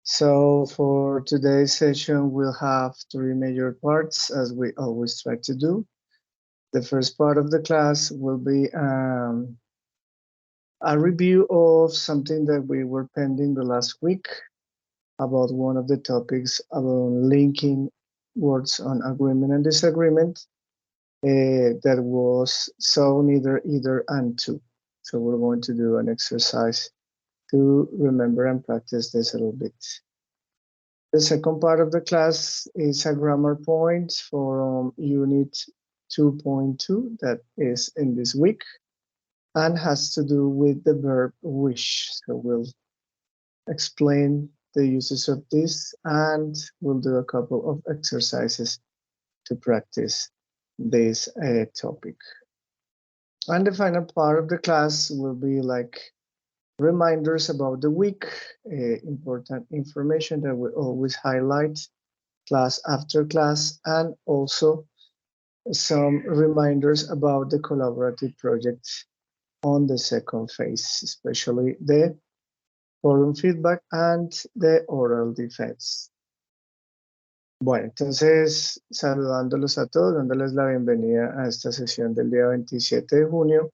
So for today's session, we'll have three major parts, as we always try to do. The first part of the class will be a review of something that we were pending the last week about one of the topics about linking words on agreement and disagreement that was so, neither, either, and to. So we're going to do an exercise to remember and practice this a little bit. The second part of the class is a grammar point for Unit 2.2 that is in this week and has to do with the verb wish. So we'll explain the uses of this and we'll do a couple of exercises to practice this topic. And the final part of the class will be like reminders about the week, important information that we always highlight class after class, and also some reminders about the collaborative projects on the second phase, especially the forum feedback and the oral defense. Bueno, entonces saludándolos a todos, dándoles la bienvenida a esta sesión del día 27 de junio.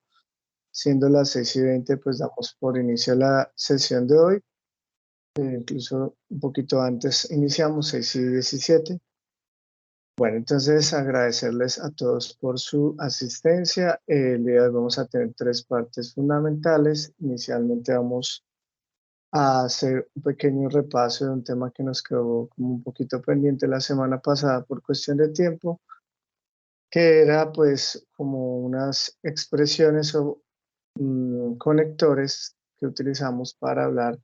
Siendo las 6:20, pues damos por inicio la sesión de hoy. Incluso un poquito antes iniciamos, 6:17. Bueno, entonces agradecerles a todos por su asistencia. El día de hoy vamos a tener tres partes fundamentales. Inicialmente vamos a hacer un pequeño repaso de un tema que nos quedó como un poquito pendiente la semana pasada por cuestión de tiempo, que era pues como unas expresiones o conectores que utilizamos para hablar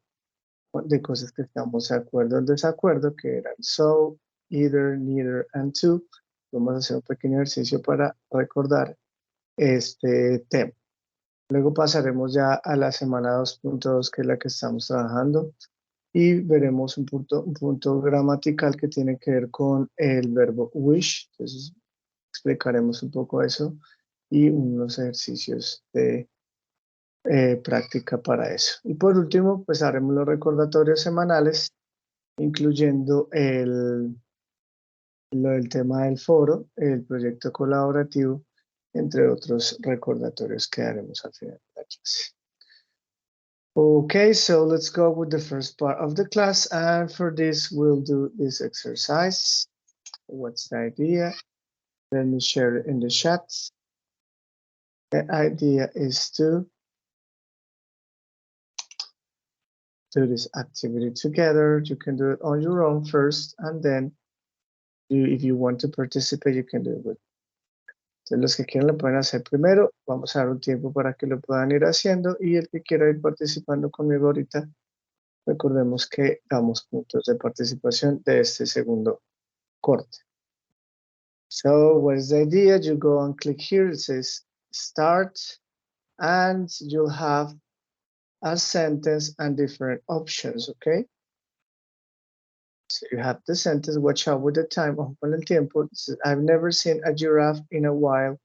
de cosas que estamos de acuerdo o en desacuerdo, que eran so, either, neither, and to. Vamos a hacer un pequeño ejercicio para recordar este tema. Luego pasaremos ya a la semana 2.2, que es la que estamos trabajando, y veremos un punto gramatical que tiene que ver con el verbo wish. Entonces explicaremos un poco eso y unos ejercicios de práctica para eso. Y por último, pues haremos los recordatorios semanales, incluyendo lo del tema del foro, el proyecto colaborativo, entre otros recordatorios que haremos al final de la clase. Okay, so let's go with the first part of the class, and for this we'll do this exercise. What's the idea? Let me share it in the chat. The idea is to do this activity together. You can do it on your own first, and then if you want to participate, you can do it with. Entonces, los que quieran lo pueden hacer primero. Vamos a dar un tiempo para que lo puedan ir haciendo, y el que quiera ir participando conmigo ahorita, recordemos que damos puntos de participación de este segundo corte. So, what is the idea? You go and click here. It says start, and you'll have a sentence and different options, okay? So you have the sentence, watch out with the time, ojo con el tiempo. I've never seen a giraffe in a while.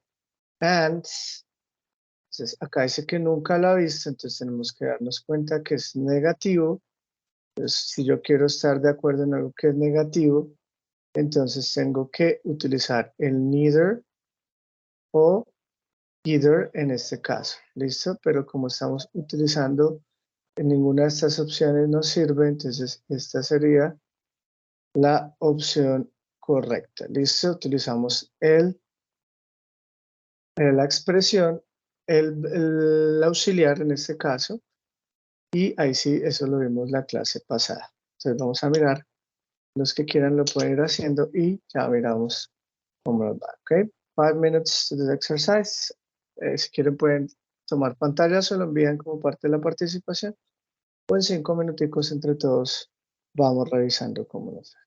And entonces acá dice que nunca la ha visto, entonces tenemos que darnos cuenta que es negativo. Entonces, si yo quiero estar de acuerdo en algo que es negativo, entonces tengo que utilizar el neither o either en este caso. ¿Listo? Pero como estamos utilizando en ninguna de estas opciones nos sirve, entonces esta sería la opción correcta. ¿Listo? Utilizamos la expresión, el auxiliar en este caso, y ahí sí, eso lo vimos la clase pasada. Entonces vamos a mirar, los que quieran lo pueden ir haciendo y ya miramos cómo nos va. ¿Ok? 5 minutes to the exercise. Si quieren pueden tomar pantallas o lo envían como parte de la participación, o en 5 minuticos entre todos vamos revisando cómo nos va.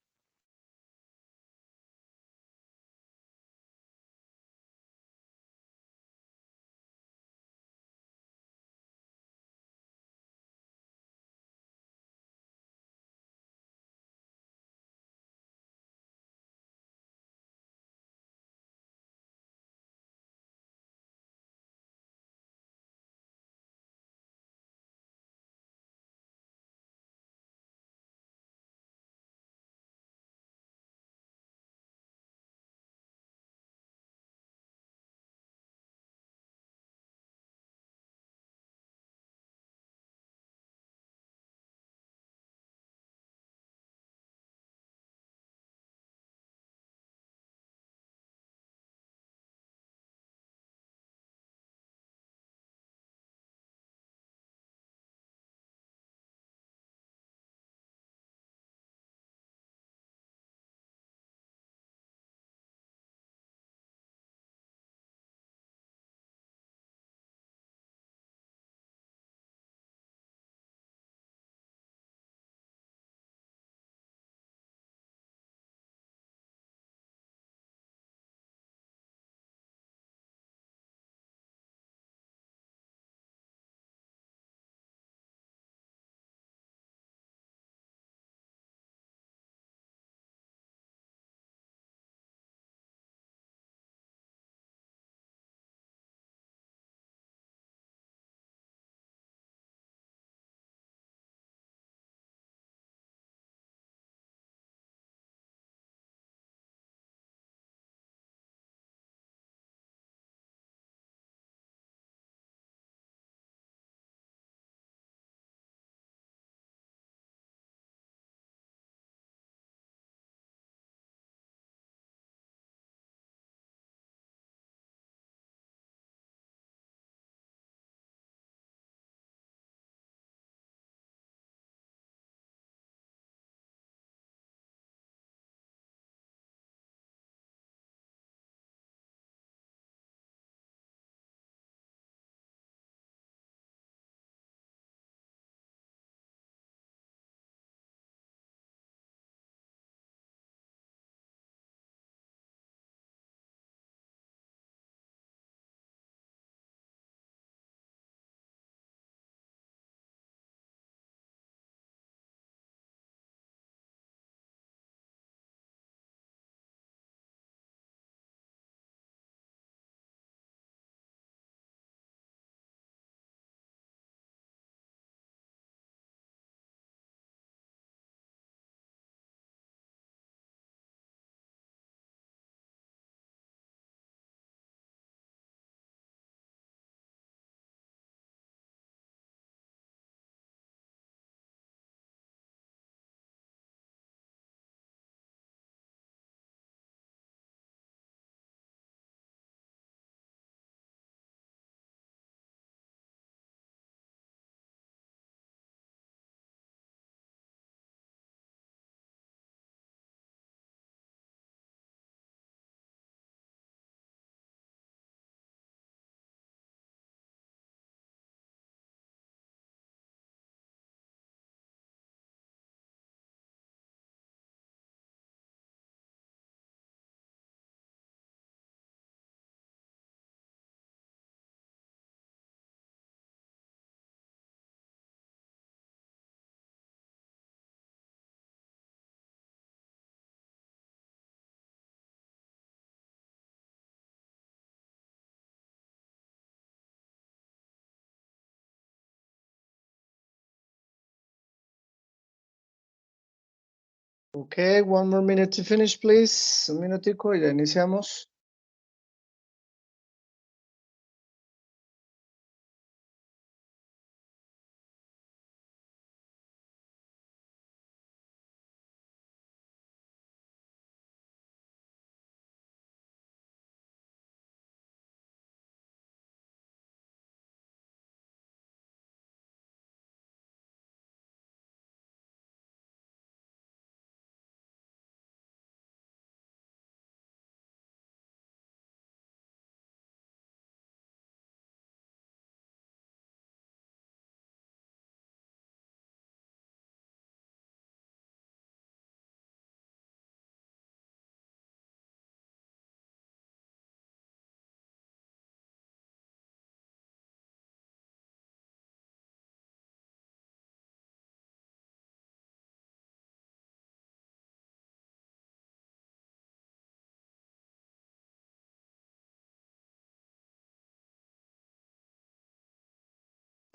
Okay, one more minute to finish, please. Un minutico y ya iniciamos.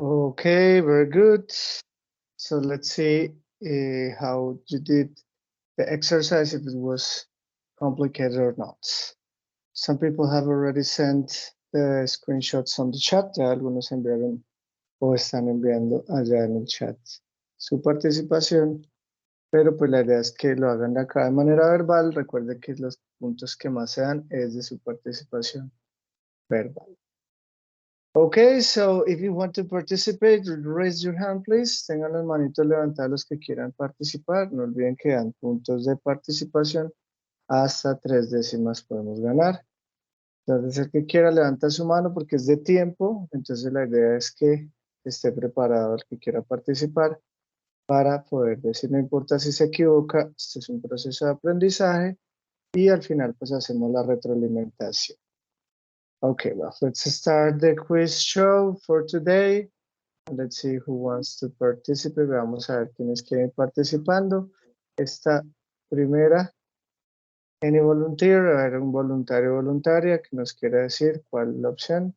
Okay, very good. So let's see how you did the exercise, if it was complicated or not. Some people have already sent the screenshots on the chat. Ya algunos enviaron o están enviando allá en el chat su participación. Pero pues la idea es que lo hagan acá de manera verbal. Recuerde que los puntos que más se dan es de su participación verbal. Okay, so if you want to participate, raise your hand, please. Tengan las manitos levantadas los que quieran participar. No olviden que dan puntos de participación. Hasta 3 décimas podemos ganar. Entonces, el que quiera levanta su mano porque es de tiempo. Entonces, la idea es que esté preparado el que quiera participar para poder decir, no importa si se equivoca, este es un proceso de aprendizaje y al final pues hacemos la retroalimentación. Okay, well, let's start the quiz show for today. Let's see who wants to participate. Vamos a ver quiénes quieren participando. Esta primera, any volunteer, a ver, un voluntario o voluntaria que nos quiera decir cuál es la opción.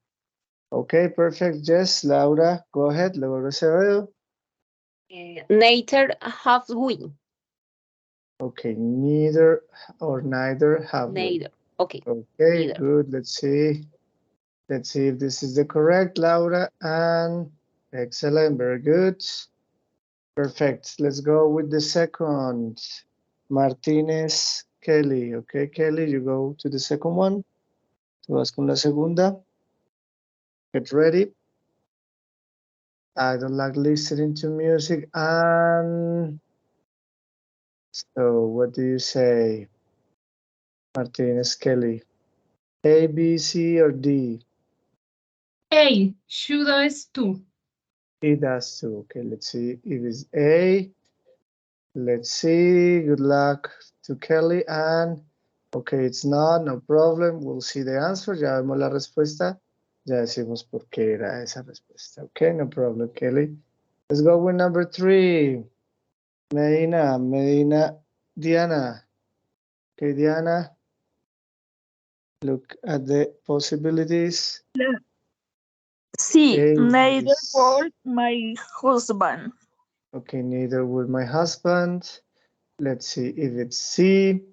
Okay, perfect. Yes, Laura, go ahead. Laura Acevedo. Neither have we. Okay, neither or neither have we. Neither. Okay. Okay, Neither. good. Let's see. Let's see if this is the correct, Laura. And excellent, very good. Perfect. Let's go with the second. Martinez Kelly. Okay, Kelly, you go to the second one. Tú vas con la segunda. Get ready. I don't like listening to music. And so, what do you say, Martinez Kelly? A, B, C, or D? A, she does too. He does too. Okay, let's see if it's A. Let's see. Good luck to Kelly. And okay, it's not, no problem. We'll see the answer. Ya vemos la respuesta. Ya decimos por qué era esa respuesta. Okay, no problem, Kelly. Let's go with number 3. Medina, Diana. Okay, Diana. Look at the possibilities. Sí, A neither is- for my husband. Okay, neither will my husband. Let's see if it's C.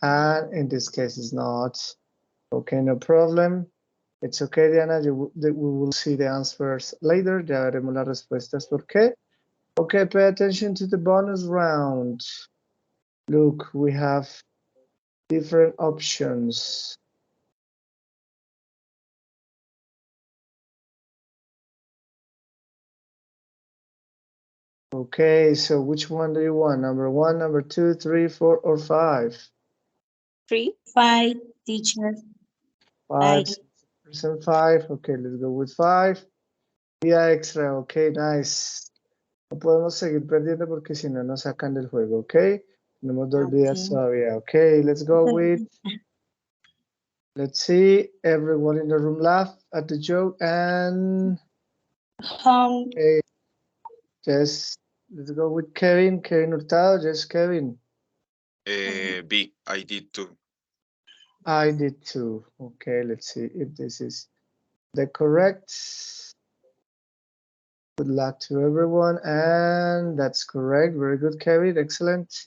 And in this case, it's not. Okay, no problem. It's okay, Diana. We will see the answers later. Ya veremos las respuestas por qué. Okay, pay attention to the bonus round. Look, we have different options. Okay, so which one do you want? Number 1, number 2, 3, 4, or 5? 3. 5, teacher. 5, 5. Okay, let's go with 5. Día extra, okay, nice. No podemos seguir perdiendo porque si no nos sacan del juego, okay? Tenemos 2 días todavía, okay? Let's go with, let's see, everyone in the room laugh at the joke and, okay, just, let's go with Kevin Hurtado, just Kevin. B, I did too. I did too. Okay, let's see if this is the correct. Good luck to everyone. And that's correct. Very good, Kevin. Excellent.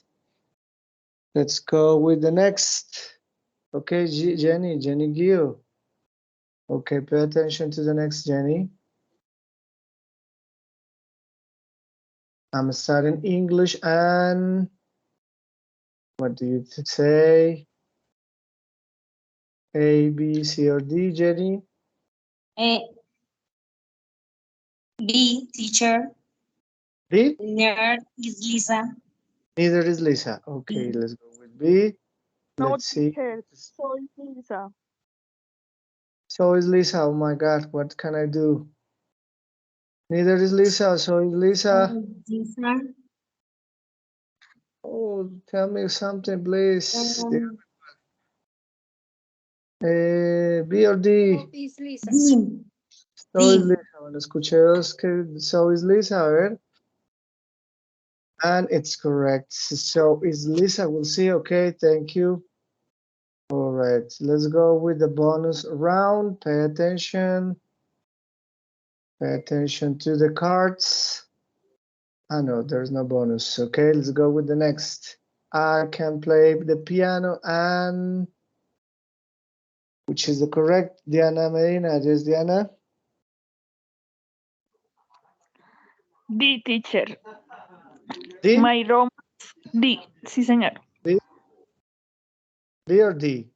Let's go with the next. Okay, Jenny Gio. Okay, pay attention to the next, Jenny. I'm starting English, and what do you say? A, B, C, or D, Jenny? B, teacher. B? Neither is Lisa. Neither is Lisa. Okay, B. let's go with B. No, Let's see. teacher, so is Lisa. So is Lisa. Oh my God, what can I do? Neither is Lisa. So is Lisa. Lisa. Oh, tell me something, please. B or D. Is Lisa. D. So is D. Lisa. Bueno, escuché dos que so is Lisa. A ver. And it's correct. So is Lisa. We'll see. Okay, thank you. All right, let's go with the bonus round. Pay attention. Pay attention to the cards. Ah, no, there's no bonus. Okay, let's go with the next. I can play the piano and which is the correct? Diana Medina. Yes, Diana? D, teacher. D? My romance. D, sí, señor. D? D or D?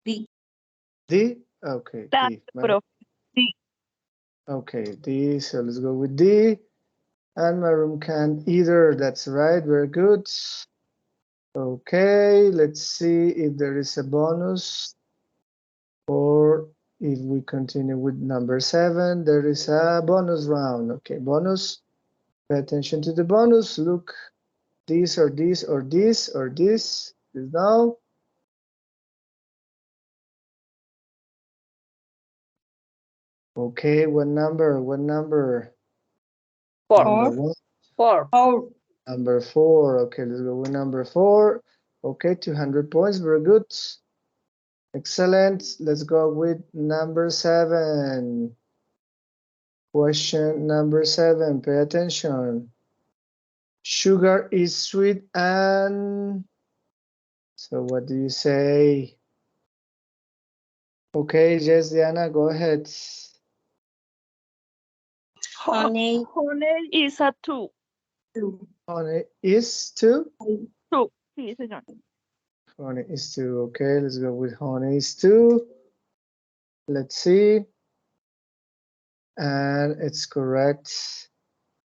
D. D? Okay, That's D. the prof. D. Okay, D. So let's go with D. And my room can either. That's right. Very good. Okay, let's see if there is a bonus or if we continue with number 7. There is a bonus round. Okay, bonus. Pay attention to the bonus. Look, this or this or this or this is now. Okay, what number? What number? 4. Number 1. 4. Oh. Number 4. Okay, let's go with number 4. Okay, 200 points. Very good. Excellent. Let's go with number 7. Question number 7. Pay attention. Sugar is sweet and... So what do you say? Okay, yes, Diana, go ahead. Honey. Honey is a 2. Honey is 2? 2. Sí, señor. Honey is 2. Okay, let's go with honey is 2. Let's see. And it's correct.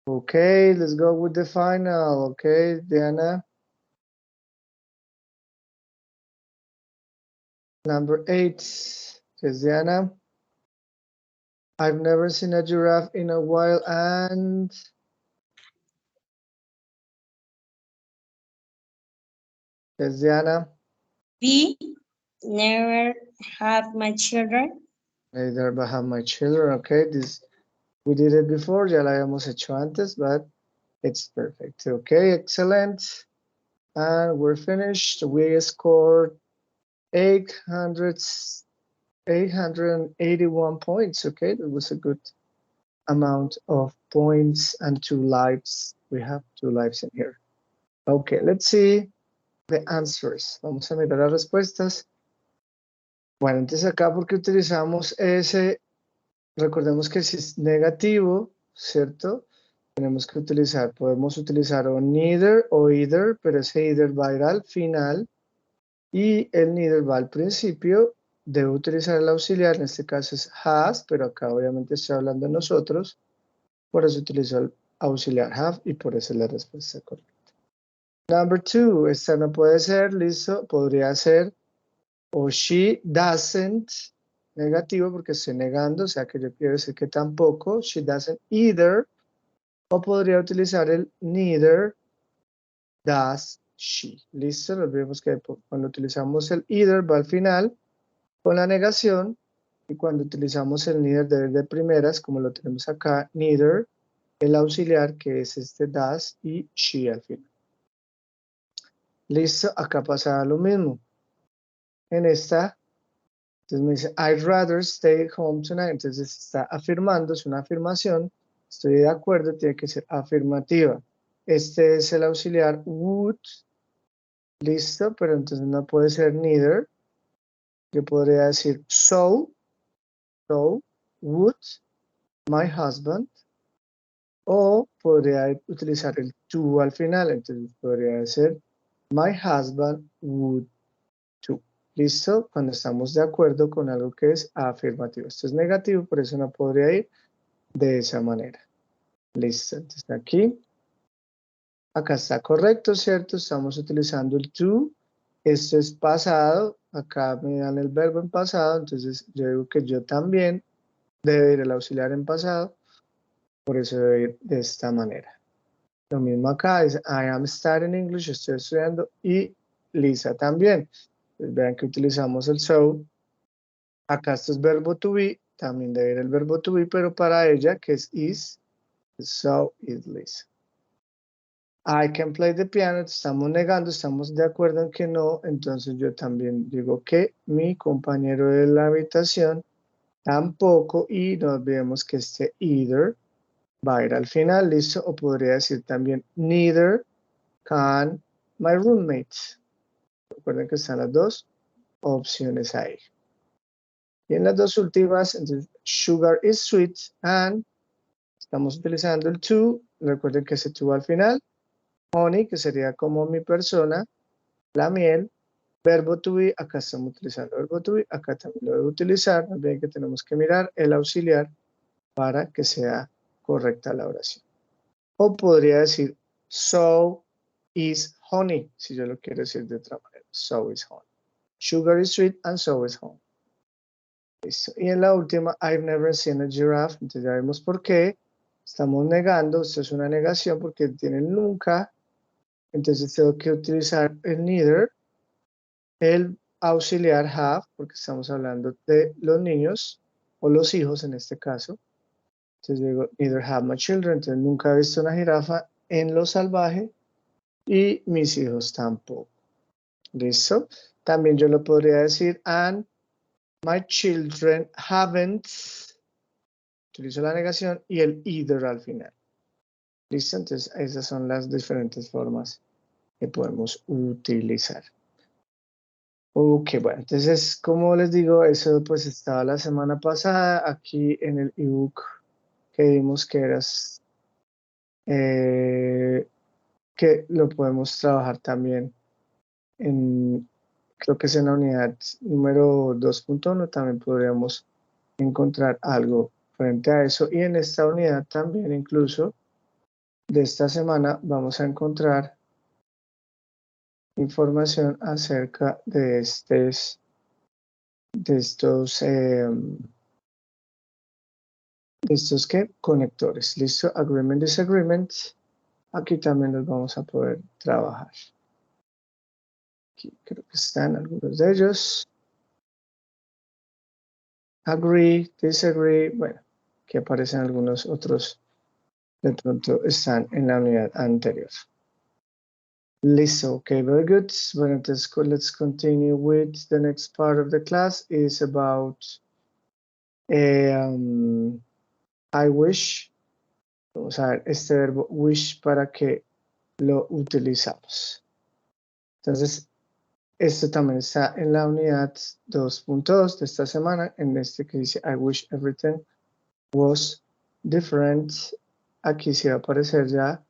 Okay, let's go with the final. Okay, Diana. Number 8 is Diana. I've never seen a giraffe in a while and... Yes, Diana. B. Never have my children. Neither but have my children. Okay, this we did it before, ya la habíamos hecho antes, but it's perfect. Okay, excellent. And we're finished. We scored 881 points. Okay, that was a good amount of points and 2 lives. We have 2 lives in here. Okay, let's see the answers. Vamos a mirar las respuestas. Bueno, entonces acá porque utilizamos ese, recordemos que si es negativo, ¿cierto? Tenemos que utilizar, podemos utilizar o neither o either, pero ese either va a ir al final y el neither va al principio. Debo utilizar el auxiliar, en este caso es has, pero acá obviamente estoy hablando de nosotros, por eso utilizo el auxiliar have y por eso es la respuesta correcta. Number 2, esta no puede ser, listo, podría ser o she doesn't, negativo porque estoy negando, o sea que yo quiero decir que tampoco, she doesn't either, o podría utilizar el neither does she. Listo, no olvidemos que cuando utilizamos el either va al final con la negación y cuando utilizamos el neither debe ir de primeras, como lo tenemos acá, neither, el auxiliar que es este does y she al final. Listo, acá pasa lo mismo. En esta Entonces me dice, I'd rather stay home tonight. Entonces está afirmando, es una afirmación. Estoy de acuerdo, tiene que ser afirmativa. Este es el auxiliar would. Listo, pero entonces no puede ser neither. Yo podría decir so would my husband. O podría utilizar el to al final. Entonces podría ser my husband would to. ¿Listo? Cuando estamos de acuerdo con algo que es afirmativo. Esto es negativo, por eso no podría ir de esa manera. Listo. Entonces aquí. Acá está correcto, ¿cierto? Estamos utilizando el to. Esto es pasado. Acá me dan el verbo en pasado. Entonces yo digo que yo también debe ir el auxiliar en pasado. Por eso debe ir de esta manera. Lo mismo acá es I am studying English. Estoy estudiando. Y Lisa también. Entonces, vean que utilizamos el so. Acá esto es verbo to be. También debe ir el verbo to be. Pero para ella, que es is. So is Lisa. I can play the piano, estamos negando, estamos de acuerdo en que no, entonces yo también digo que mi compañero de la habitación tampoco, y no olvidemos que este either va a ir al final, listo, o podría decir también neither can my roommates. Recuerden que están las dos opciones ahí. Y en las dos últimas, entonces, sugar is sweet, and estamos utilizando el to, recuerden que ese to va al final. Honey, que sería como mi persona, la miel, verbo to be, acá estamos utilizando verbo to be, acá también lo debo utilizar, no olviden que tenemos que mirar el auxiliar para que sea correcta la oración. O podría decir, so is honey, si yo lo quiero decir de otra manera, so is honey. Sugar is sweet and so is honey. Listo. Y en la última, I've never seen a giraffe, entonces ya vemos por qué, estamos negando, esto es una negación porque tiene el nunca. Entonces tengo que utilizar el neither, el auxiliar have, porque estamos hablando de los niños, o los hijos en este caso. Entonces digo, neither have my children, entonces nunca he visto una jirafa en lo salvaje, y mis hijos tampoco. ¿Listo? También yo lo podría decir, and my children haven't, utilizo la negación, y el either al final. ¿Listo? Entonces esas son las diferentes formas que podemos utilizar. Ok, bueno, entonces, como les digo, eso pues estaba la semana pasada aquí en el ebook que vimos que eras, que lo podemos trabajar también en, creo que es en la unidad número 2.1, también podríamos encontrar algo frente a eso. Y en esta unidad también, incluso, de esta semana, vamos a encontrar información acerca de estos ¿qué? Conectores. ¿Listo? Agreement, disagreement. Aquí también los vamos a poder trabajar. Aquí creo que están algunos de ellos. Agree, disagree. Bueno, aquí aparecen algunos otros. De pronto están en la unidad anterior. Listo. Okay, very good. Bueno, entonces let's continue with the next part of the class. Is about I wish. Vamos a ver este verbo wish para que lo utilizamos. Entonces, esto también está en la unidad 2.2 de esta semana, en este que dice I wish everything was different. Aquí sí va a aparecer ya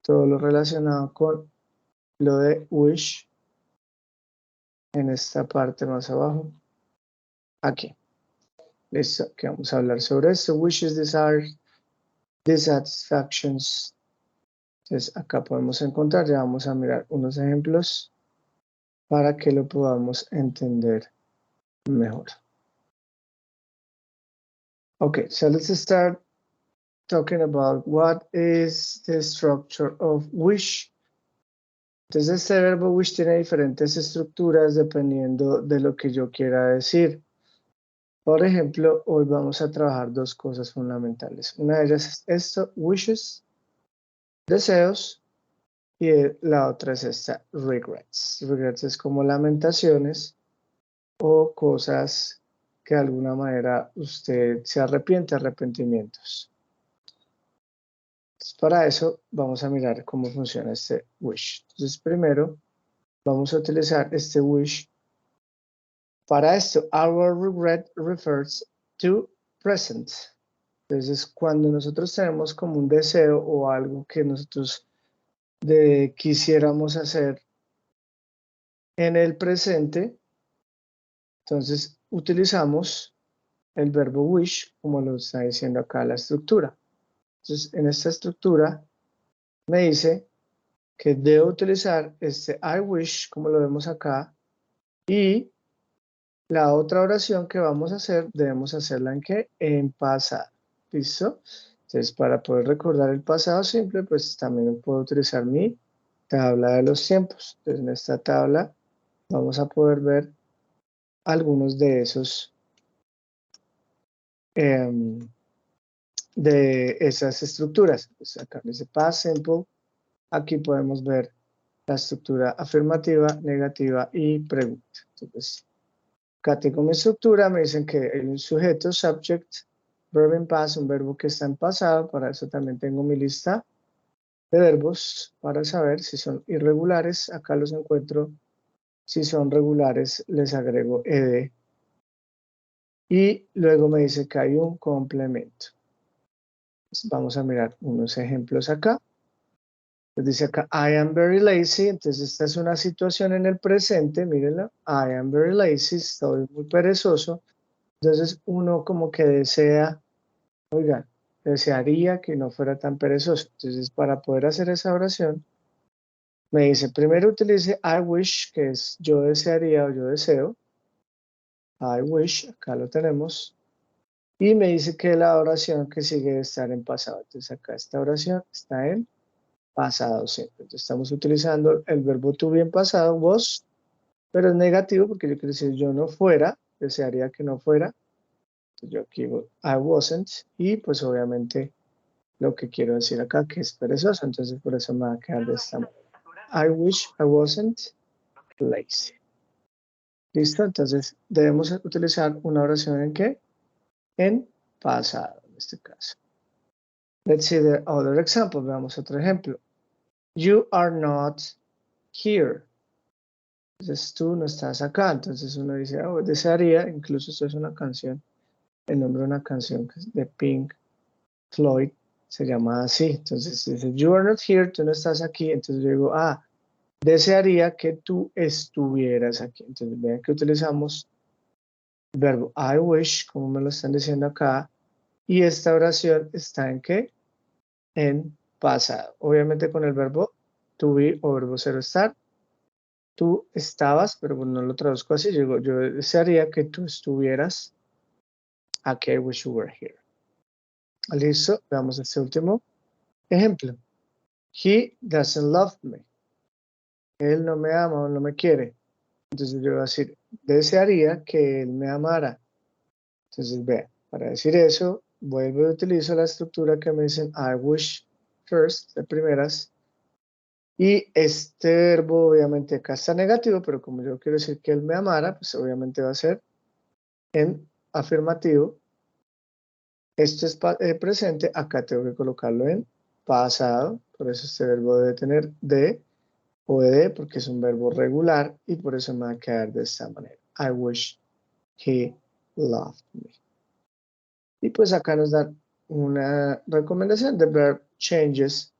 todo lo relacionado con lo de wish en esta parte más abajo. Aquí. Listo, que vamos a hablar sobre esto. Wishes, desires, dissatisfactions. Entonces, acá podemos encontrar, ya vamos a mirar unos ejemplos para que lo podamos entender mejor. Okay, so let's start talking about what is the structure of wish. Entonces, este verbo wish tiene diferentes estructuras dependiendo de lo que yo quiera decir. Por ejemplo, hoy vamos a trabajar dos cosas fundamentales. Una de ellas es esto, wishes, deseos, y la otra es esta, regrets. Regrets es como lamentaciones, o cosas que de alguna manera usted se arrepiente, arrepentimientos. Entonces, para eso vamos a mirar cómo funciona este wish. Entonces, primero vamos a utilizar este wish. Para esto, our regret refers to present. Entonces, cuando nosotros tenemos como un deseo o algo que nosotros quisiéramos hacer en el presente, entonces utilizamos el verbo wish, como lo está diciendo acá la estructura. Entonces, en esta estructura me dice que debo utilizar este I wish, como lo vemos acá, y la otra oración que vamos a hacer, debemos hacerla ¿en qué? En pasado. ¿Listo? Entonces, para poder recordar el pasado simple, pues también puedo utilizar mi tabla de los tiempos. Entonces, en esta tabla vamos a poder ver algunos de esos de esas estructuras. Pues acá dice past simple. Aquí podemos ver la estructura afirmativa, negativa y pregunta. Entonces, acá tengo mi estructura, me dicen que hay un sujeto, subject, verb in past, un verbo que está en pasado. Para eso también tengo mi lista de verbos para saber si son irregulares. Acá los encuentro. Si son regulares, les agrego ed. Y luego me dice que hay un complemento. Entonces, vamos a mirar unos ejemplos acá. Dice acá, I am very lazy. Entonces, esta es una situación en el presente. Mírenla. I am very lazy. Estoy muy perezoso. Entonces, uno como que desea, oigan, desearía que no fuera tan perezoso. Entonces, para poder hacer esa oración, me dice, primero utilice I wish, que es yo desearía o yo deseo. I wish, acá lo tenemos. Y me dice que la oración que sigue debe estar en pasado. Entonces, acá esta oración está en pasado siempre. Entonces, estamos utilizando el verbo to be en pasado, was, pero es negativo porque yo quiero decir yo no fuera, desearía que no fuera. Entonces, yo aquí I wasn't, y pues obviamente lo que quiero decir acá que es perezoso, entonces por eso me va a quedar de esta manera. I wish I wasn't lazy. ¿Listo? Entonces debemos utilizar una oración en ¿qué? En pasado, en este caso. Let's see the other example. Veamos otro ejemplo. You are not here. Entonces tú no estás acá. Entonces uno dice, oh, desearía, incluso esto es una canción, el nombre de una canción que es de Pink Floyd, se llama así. Entonces dice, you are not here, tú no estás aquí. Entonces yo digo, desearía que tú estuvieras aquí. Entonces vean que utilizamos el verbo I wish, como me lo están diciendo acá, y esta oración está en ¿qué? En pasado. Obviamente con el verbo to be o verbo ser o estar. Tú estabas, pero no lo traduzco así. Yo desearía que tú estuvieras aquí. I wish you were here. Listo, veamos este último ejemplo. He doesn't love me. Él no me ama o no me quiere. Entonces yo voy a decir, desearía que él me amara. Entonces vean, para decir eso, vuelvo y utilizo la estructura que me dicen I wish first, de primeras. Y este verbo obviamente acá está negativo, pero como yo quiero decir que él me amara, pues obviamente va a ser en afirmativo. Esto es presente, acá tengo que colocarlo en pasado, por eso este verbo debe tener de o de, porque es un verbo regular y por eso me va a quedar de esta manera. I wish he loved me. Y pues acá nos dan una recomendación. The verb changes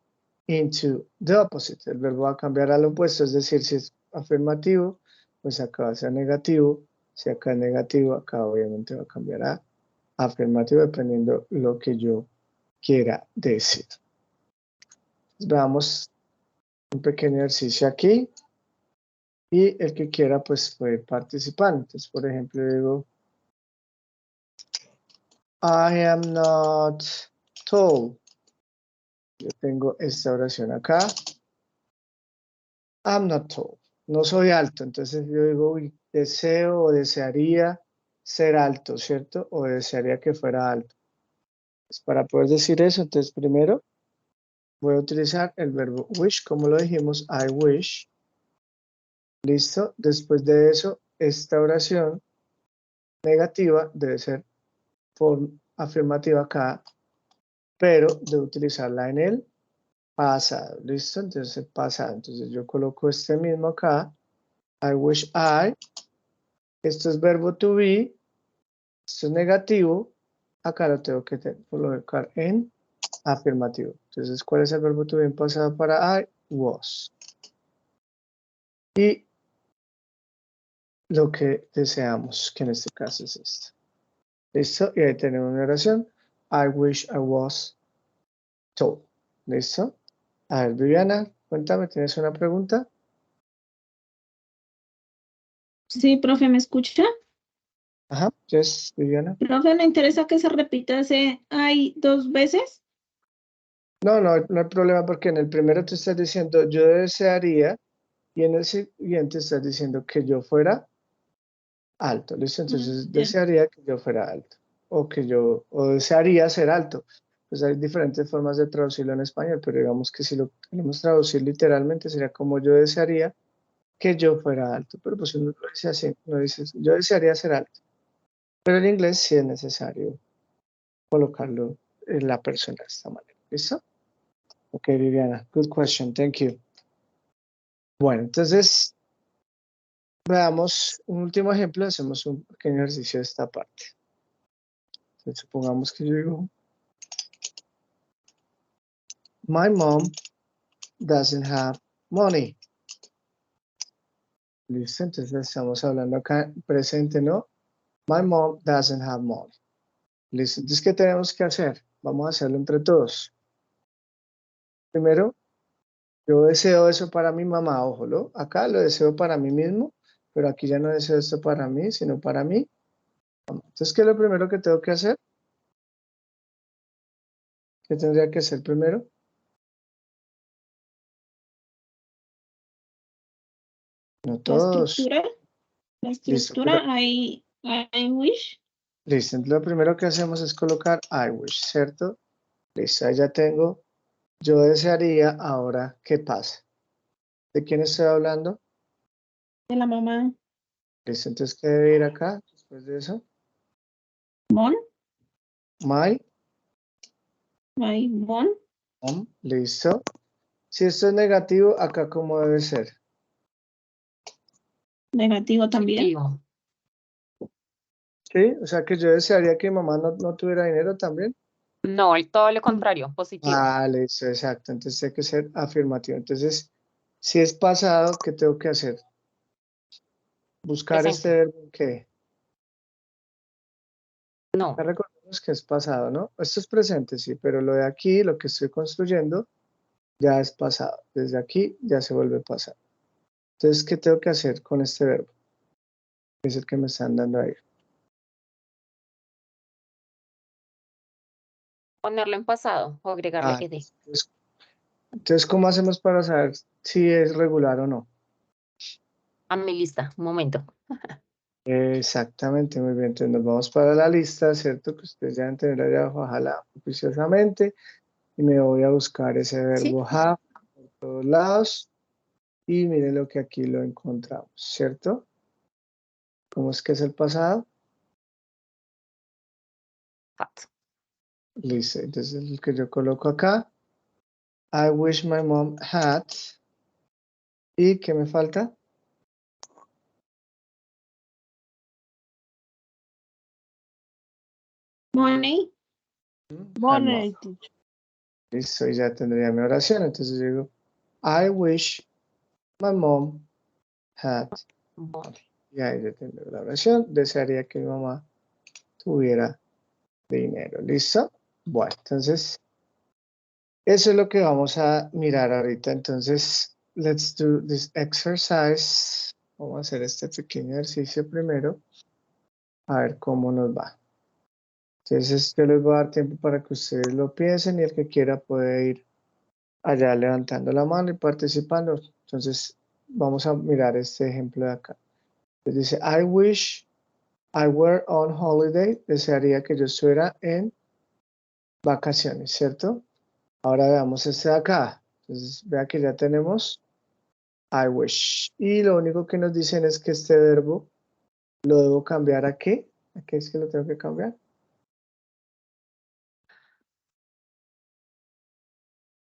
into the opposite. El verbo va a cambiar al opuesto, es decir, si es afirmativo, pues acá va a ser negativo. Si acá es negativo, acá obviamente va a cambiar a afirmativo dependiendo lo que yo quiera decir. Veamos un pequeño ejercicio aquí y el que quiera pues puede participar. Entonces, por ejemplo, digo I am not tall. Yo tengo esta oración acá. I'm not tall. No soy alto. Entonces yo digo, uy, deseo o desearía ser alto, ¿cierto? O desearía que fuera alto. Pues para poder decir eso, entonces primero voy a utilizar el verbo wish, como lo dijimos, I wish. Listo. Después de eso, esta oración negativa, debe ser afirmativa acá, pero debo utilizarla en el pasado. ¿Listo? Entonces el pasado. Entonces yo coloco este mismo acá. I wish I. Esto es verbo to be. Esto es negativo. Acá lo tengo que colocar en afirmativo. Entonces, ¿cuál es el verbo to be en pasado para I? Was. Y lo que deseamos, que en este caso es esto. ¿Listo? Y ahí tenemos una oración. I wish I was told. ¿Listo? A ver, Viviana, cuéntame, ¿tienes una pregunta? Sí, profe, ¿me escucha? Ajá, yes, Viviana. Profe, ¿me interesa que se repita ese hay 2 veces? No, no hay problema porque en el primero te estás diciendo yo desearía y en el siguiente estás diciendo que yo fuera alto. ¿Listo? Entonces Ya. desearía que yo fuera alto o desearía ser alto. Pues hay diferentes formas de traducirlo en español, pero digamos que si lo queremos traducir literalmente sería como yo desearía que yo fuera alto, pero pues uno lo dice así, no dice yo desearía ser alto. Pero en inglés sí es necesario colocarlo en la persona de esta manera. ¿Listo? Ok, Viviana, good question, thank you. Bueno, entonces veamos un último ejemplo, hacemos un pequeño ejercicio de esta parte. Entonces, supongamos que yo digo, my mom doesn't have money. Listo, entonces estamos hablando acá presente, ¿no? My mom doesn't have money. Listo, entonces, ¿qué tenemos que hacer? Vamos a hacerlo entre todos. Primero, yo deseo eso para mi mamá, ojo, ¿no? Acá lo deseo para mí mismo, pero aquí ya no deseo esto para mí, sino para mí. Entonces, ¿qué es lo primero que tengo que hacer? ¿Qué tendría que hacer primero? No La todos. estructura, Listo, pero, I wish. listo. Entonces, lo primero que hacemos es colocar I wish, ¿cierto? Listo, ahí ya tengo. Yo desearía, ahora, ¿qué pasa? ¿De quién estoy hablando? De la mamá. Listo, entonces, ¿qué debe ir acá después de eso? Mon, My my mon. mom, listo. Si esto es negativo, acá, ¿cómo debe ser? Negativo también. Positivo. Sí, o sea que yo desearía que mi mamá no tuviera dinero también. No, todo lo contrario, positivo. Ah, listo, exacto. Entonces tiene que ser afirmativo. Entonces, si es pasado, ¿qué tengo que hacer? Buscar Presente. este verbo que No, ya recordemos que es pasado, ¿no? Esto es presente, sí, pero lo de aquí, lo que estoy construyendo, ya es pasado. Desde aquí ya se vuelve pasado. Entonces, ¿qué tengo que hacer con este verbo? Es el que me están dando ahí. ponerlo en pasado o agregarle Ah, ed. entonces, ¿cómo hacemos para saber si es regular o no? A mi lista, un momento. Exactamente, muy bien. Entonces nos vamos para la lista, ¿cierto? Que ustedes ya deben tener allá abajo, ojalá, juiciosamente. Y me voy a buscar ese verbo have por todos lados. Y miren lo que aquí lo encontramos, ¿cierto? ¿Cómo es que es el pasado? Hat. Listo, entonces el que yo coloco acá. I wish my mom had. ¿Y qué me falta? Money. Had Money, mom. teacher. Listo, y ya tendría mi oración. Entonces digo, I wish my mom had. Money. Y ahí ya tendré la oración. Desearía que mi mamá tuviera dinero. ¿Listo? Bueno, entonces, eso es lo que vamos a mirar ahorita. Entonces, let's do this exercise. Vamos a hacer este pequeño ejercicio primero. A ver cómo nos va. Entonces, yo les voy a dar tiempo para que ustedes lo piensen y el que quiera puede ir allá levantando la mano y participando. Entonces, vamos a mirar este ejemplo de acá. Entonces dice, I wish I were on holiday. Desearía que yo estuviera en vacaciones, ¿cierto? Ahora veamos este de acá. Entonces, vea que ya tenemos I wish. Y lo único que nos dicen es que este verbo lo debo cambiar a ¿qué? ¿A qué es que lo tengo que cambiar?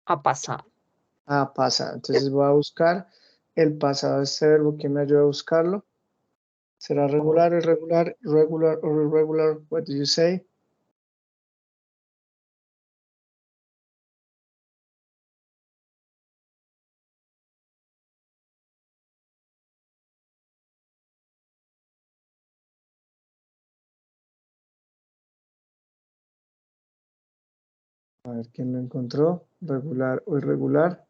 A pasado. Ah, pasado. Entonces voy a buscar el pasado de este verbo. ¿Quién me ayuda a buscarlo? ¿Será regular, irregular, regular or irregular? What do you say? A ver quién lo encontró. Regular o irregular.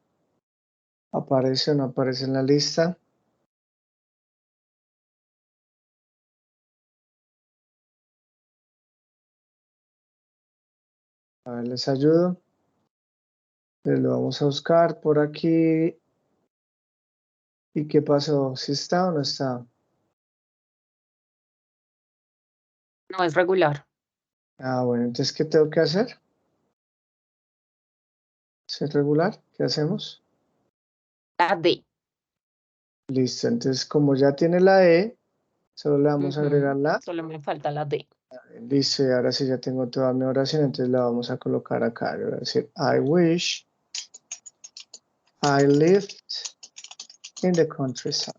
¿Aparece o no aparece en la lista? A ver, les ayudo. Lo vamos a buscar por aquí. ¿Y qué pasó? ¿Sí está o no está? No es regular. Ah, bueno, entonces, ¿qué tengo que hacer? ¿Si es regular? ¿Qué hacemos? La D. Listo, entonces, como ya tiene la E, solo le vamos a agregar la. Solo me falta la D. Listo, y ahora sí ya tengo toda mi oración, entonces la vamos a colocar acá. Yo voy a decir, I wish I lived in the countryside.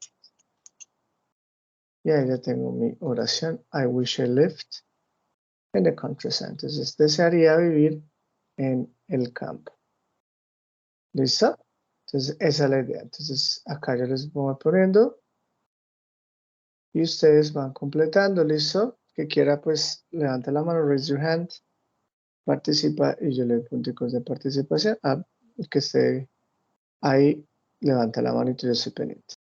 Y ahí ya tengo mi oración. I wish I lived in the countryside. Entonces, desearía vivir en el campo. ¿Listo? Entonces, esa es la idea. Entonces, acá yo les voy poniendo y ustedes van completando. ¿Listo? Que quiera, pues, levanta la mano, raise your hand, participa y yo le doy punticos de participación. El que esté ahí, levanta la mano y yo estoy pendiente.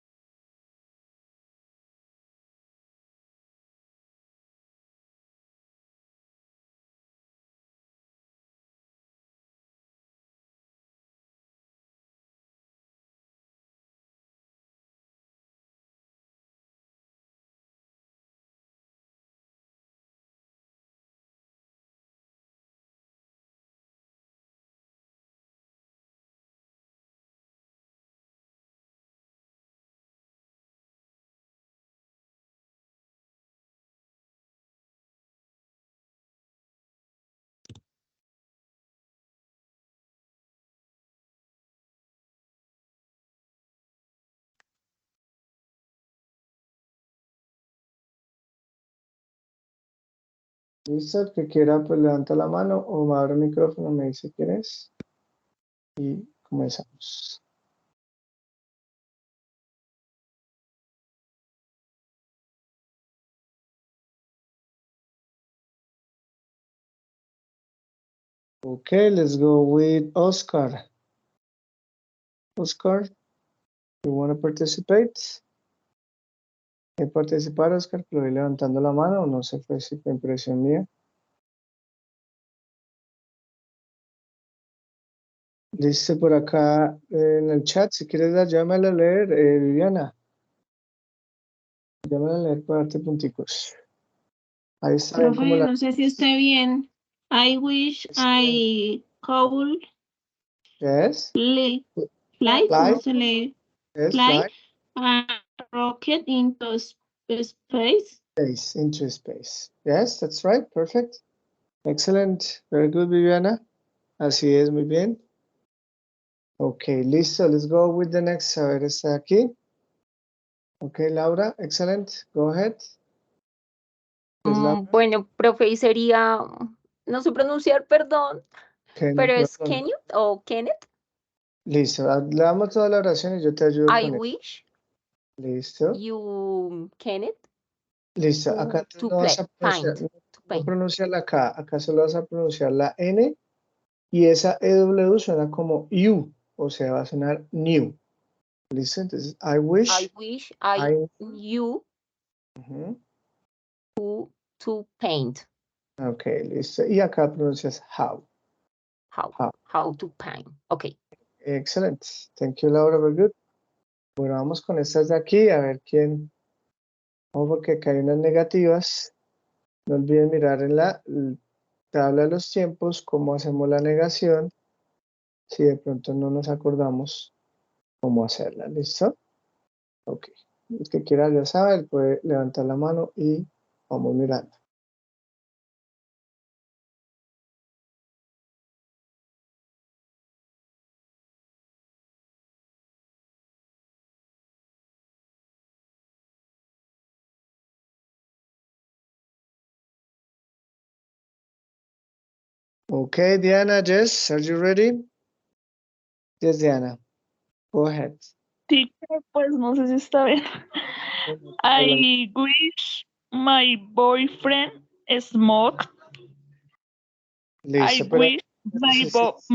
¿Listo? El que quiera, pues levanta la mano o me abre el micrófono, me dice quién es. Y comenzamos. Okay, let's go with Oscar. Oscar, you want to participate? ¿Quieres participar, Oscar? Lo voy levantando la mano, no sé fue si fue impresión mía. Dice por acá en el chat, si quieres llámala a leer, Viviana. Llámala a leer para darte punticos. Ahí está, ven como Profe, la... no sé si esté bien. I wish I could Yes, fly, fly, ¿cómo se lee? yes, Fly fly. a rocket into space. Space, into space. Yes, that's right, perfect. Excellent, very good, Viviana. Así es, muy bien. Ok, listo, let's go with the next. A ver, está aquí. Ok, Laura, excellent, go ahead. Es Laura. Bueno, profe, y sería, no sé pronunciar, perdón, Ok, no pero hay es problema. Kenneth o Kenneth. Listo, le damos toda la oración y yo te ayudo I con eso. wish Listo. you, Kenneth, Listo, acá tú to no vas a pronunciar, paint, to no paint. pronuncias la K, acá solo vas a pronunciar la N y esa EW suena como U, o sea, va a sonar new. Listo, entonces, I wish, I wish you Ujú. to paint. Ok, listo, y acá pronuncias how. How to paint. Ok. Excellent, thank you, Laura, very good. Bueno, vamos con estas de aquí, a ver quién, vamos porque acá hay unas negativas. No olviden mirar en la tabla de los tiempos cómo hacemos la negación, si de pronto no nos acordamos cómo hacerla, ¿listo? Ok, el que quiera ya sabe, puede levantar la mano y vamos mirando. Okay, Diana, Jess, are you ready? Yes, Diana. Go ahead. Teacher, pues no sé si está bien. I wish my boyfriend smoked. I Listo, pero wish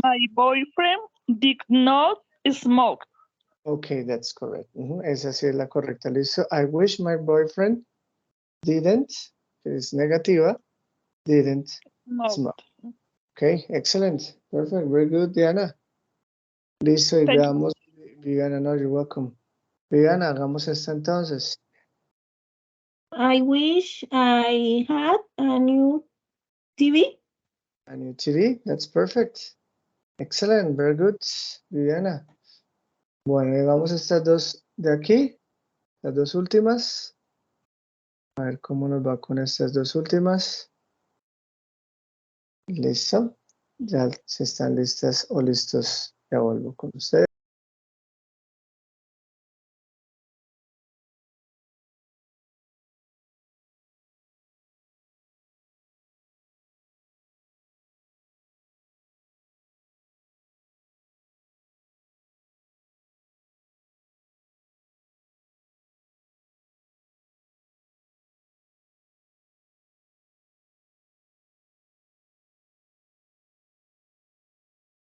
my boyfriend did not smoke. okay, that's correct. Esa sí es la correcta. Listo. I wish my boyfriend didn't, que es negativa, didn't smoke. Okay, excellent. Perfect. Very good, Diana. Listo, y Thank you. veamos. Viviana, no, you're welcome. Viviana, hagamos esto entonces. I wish I had a new TV. A new TV, that's perfect. Excellent, very good, Viviana. Bueno, y vamos a estas dos de aquí, las dos últimas. A ver cómo nos va con estas dos últimas. Listo. Ya si están listas o listos, ya vuelvo con ustedes.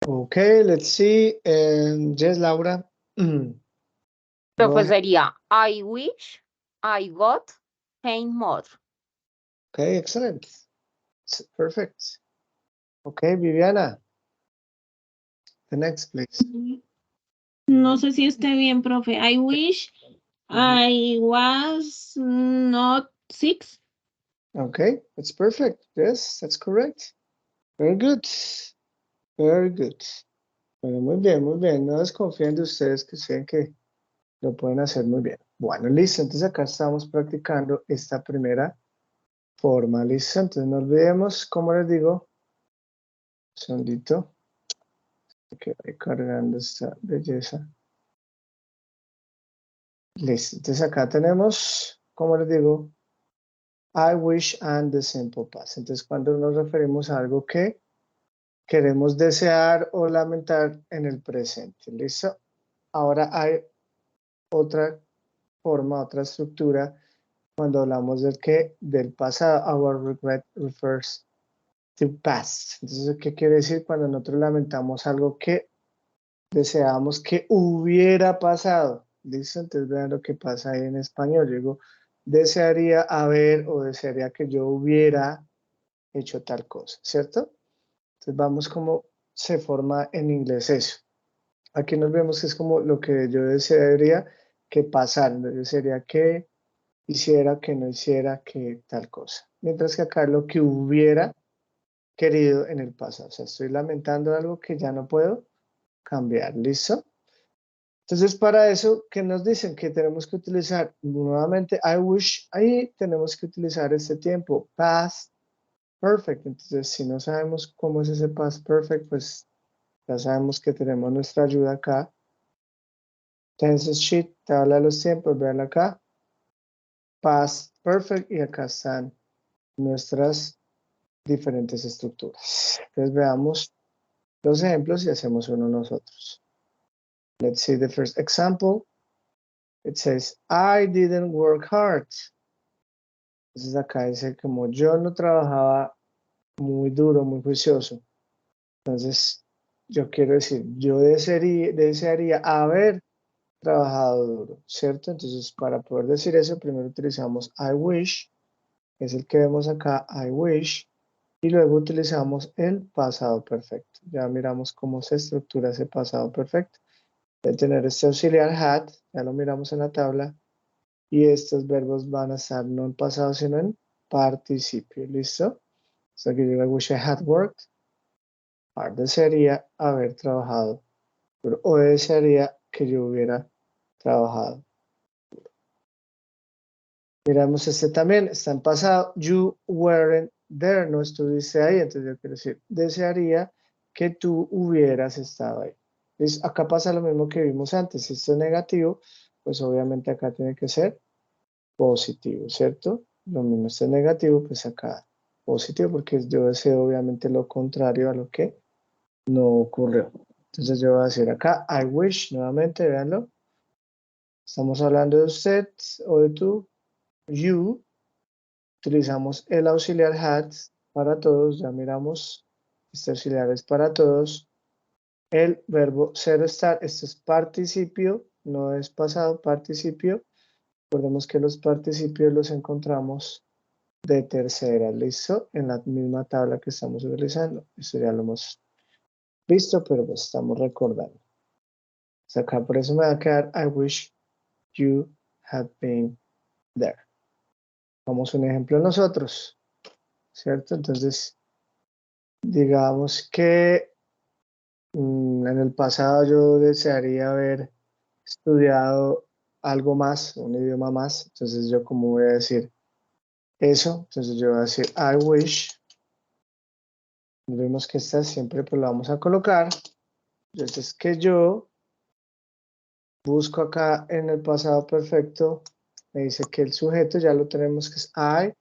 Okay, let's see. Yes, Laura. Go Profe, ahead. sería I wish I got pain more. Okay, excellent. Perfect. Okay, Viviana. The next, please. No sé si esté bien, profe. I wish I was not 6. Okay, that's perfect. Yes, that's correct. Very good. Very good. Bueno, muy bien, muy bien. No desconfíen de ustedes que saben que lo pueden hacer muy bien. Bueno, listo. Entonces acá estamos practicando esta primera forma. Listo. Entonces no olvidemos, como les digo, un segundito, que voy cargando esta belleza. Listo. Entonces acá tenemos, como les digo, I wish and the simple past. Entonces cuando nos referimos a algo que queremos desear o lamentar en el presente. ¿Listo? Ahora hay otra forma, otra estructura cuando hablamos del que del pasado. Our regret refers to past. Entonces, ¿qué quiere decir cuando nosotros lamentamos algo que deseábamos que hubiera pasado? ¿Listo? Entonces vean lo que pasa ahí en español. Yo digo, desearía haber o desearía que yo hubiera hecho tal cosa, ¿cierto? Entonces vamos como se forma en inglés eso. Aquí nos vemos que es como lo que yo desearía que pasara. Yo desearía que hiciera, que no hiciera, que tal cosa. Mientras que acá es lo que hubiera querido en el pasado. O sea, estoy lamentando algo que ya no puedo cambiar. ¿Listo? Entonces, para eso, ¿qué nos dicen? Que tenemos que utilizar nuevamente I wish. Ahí tenemos que utilizar este tiempo. Past perfect. Entonces, si no sabemos cómo es ese past perfect, pues ya sabemos que tenemos nuestra ayuda acá. Tenses sheet, tabla de los tiempos, vean acá. Past perfect y acá están nuestras diferentes estructuras. Entonces veamos los ejemplos y hacemos uno nosotros. Let's see the first example. It says, I didn't work hard. Entonces acá dice como yo no trabajaba muy duro, muy juicioso. Entonces yo quiero decir, yo desearía haber trabajado duro, ¿cierto? Entonces para poder decir eso, primero utilizamos I wish, que es el que vemos acá, I wish, y luego utilizamos el pasado perfecto. Ya miramos cómo se estructura ese pasado perfecto. De tener este auxiliar had, ya lo miramos en la tabla, y estos verbos van a estar no en pasado, sino en participio, ¿listo? So aquí yo I wish I had worked. Hard desearía haber trabajado, o desearía que yo hubiera trabajado. Miramos este también, está en pasado. You weren't there, no estuviste ahí. Entonces yo quiero decir, desearía que tú hubieras estado ahí. Entonces, acá pasa lo mismo que vimos antes. Si esto es negativo, pues obviamente acá tiene que ser positivo, ¿cierto? Lo mismo, este es negativo, pues acá positivo porque yo deseo obviamente lo contrario a lo que no ocurrió. Entonces yo voy a decir acá, I wish, nuevamente, véanlo. Estamos hablando de usted o de tú, you. Utilizamos el auxiliar had para todos, ya miramos, este auxiliar es para todos. El verbo ser o estar, este es participio, no es pasado, participio. Recordemos que los participios los encontramos de tercera, ¿listo? En la misma tabla que estamos utilizando. Esto ya lo hemos visto, pero pues estamos recordando. Entonces acá por eso me va a quedar I wish you had been there. Vamos a un ejemplo nosotros, ¿cierto? Entonces, digamos que en el pasado yo desearía haber estudiado algo más, un idioma más. Entonces yo como voy a decir eso, entonces yo voy a decir I wish. Vemos que esta siempre pues la vamos a colocar. Entonces que yo busco acá en el pasado perfecto, me dice que el sujeto ya lo tenemos que es I.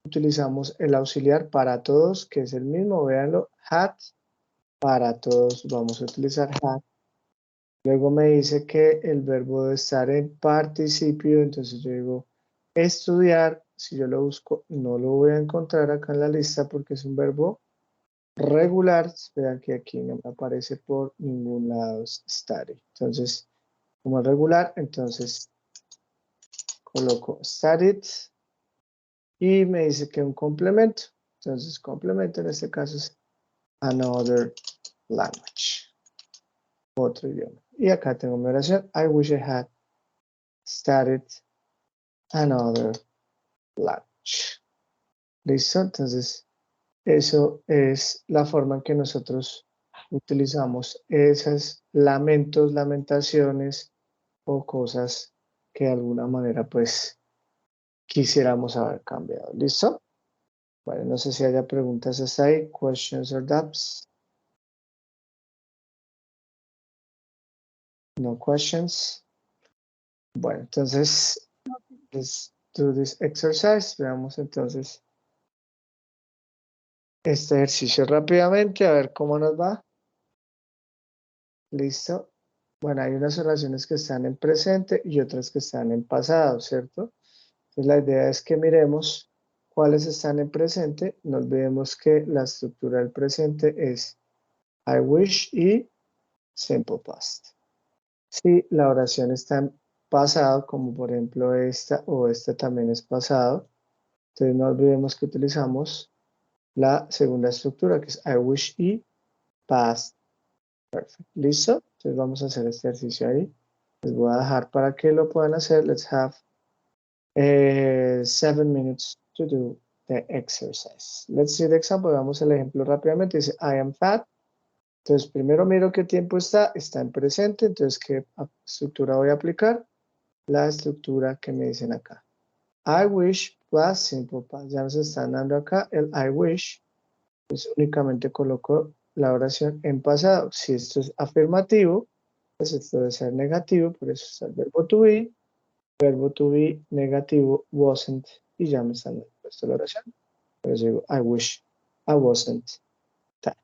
Utilizamos el auxiliar para todos, que es el mismo, véanlo, had. Para todos vamos a utilizar had. Luego me dice que el verbo debe estar en participio, entonces yo digo estudiar. Si yo lo busco, no lo voy a encontrar acá en la lista porque es un verbo regular. Vean que aquí no me aparece por ningún lado study. Entonces, como es regular, entonces coloco studied y me dice que un complemento. Entonces, complemento en este caso es another language, otro idioma. Y acá tengo mi oración. I wish I had studied another language. ¿Listo? Entonces, eso es la forma en que nosotros utilizamos esas lamentos, lamentaciones o cosas que de alguna manera pues quisiéramos haber cambiado. ¿Listo? Bueno, no sé si haya preguntas hasta ahí, questions or doubts. No questions. Bueno, entonces, let's do this exercise. Veamos entonces este ejercicio rápidamente, a ver cómo nos va. Listo. Bueno, hay unas oraciones que están en presente y otras que están en pasado, ¿cierto? Entonces la idea es que miremos cuáles están en presente. No olvidemos que la estructura del presente es I wish y simple past. Si la oración está en pasado, como por ejemplo esta o esta también es pasado, entonces no olvidemos que utilizamos la segunda estructura que es I wish y past perfect. ¿Listo? Entonces vamos a hacer este ejercicio ahí. Les voy a dejar para que lo puedan hacer. Let's have 7 minutes to do the exercise. Let's see the example. Veamos el ejemplo rápidamente. Dice, I am fat. Entonces, primero miro qué tiempo está. Está en presente. Entonces, ¿qué estructura voy a aplicar? La estructura que me dicen acá. I wish plus simple past. Ya nos están dando acá el I wish. Entonces, únicamente coloco la oración en pasado. Si esto es afirmativo, pues esto debe ser negativo. Por eso está el verbo to be. Verbo to be negativo wasn't y ya me están puesto la oración. Pero yo digo, I wish I wasn't that.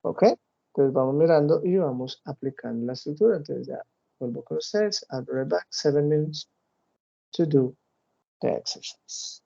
¿Ok? Entonces vamos mirando y vamos aplicando la estructura. Entonces ya vuelvo con ustedes. I'll be right back. 7 minutes to do the exercise.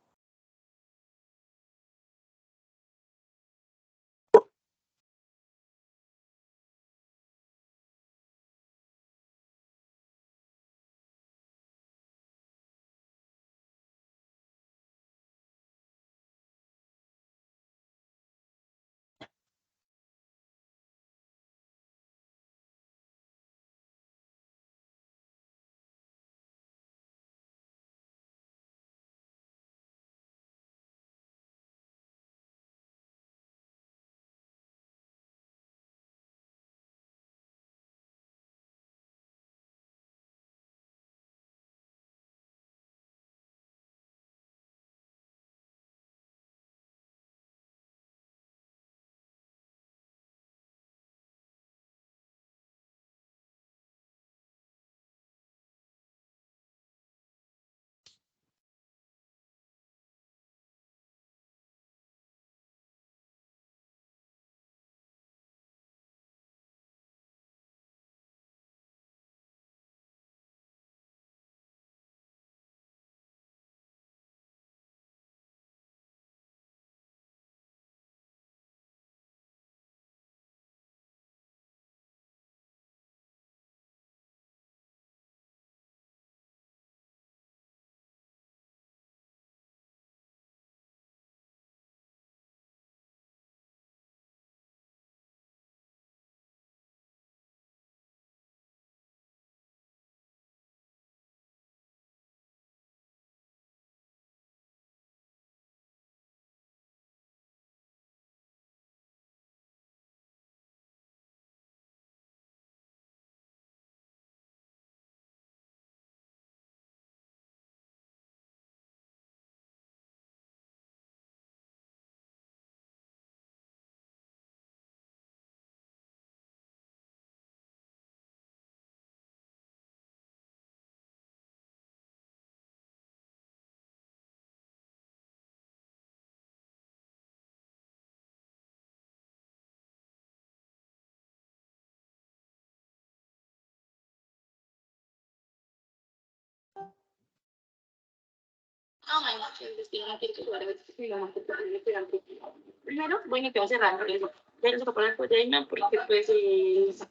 Primero, voy y me quedo cerrando eso. Ya no se puede poner la porque pues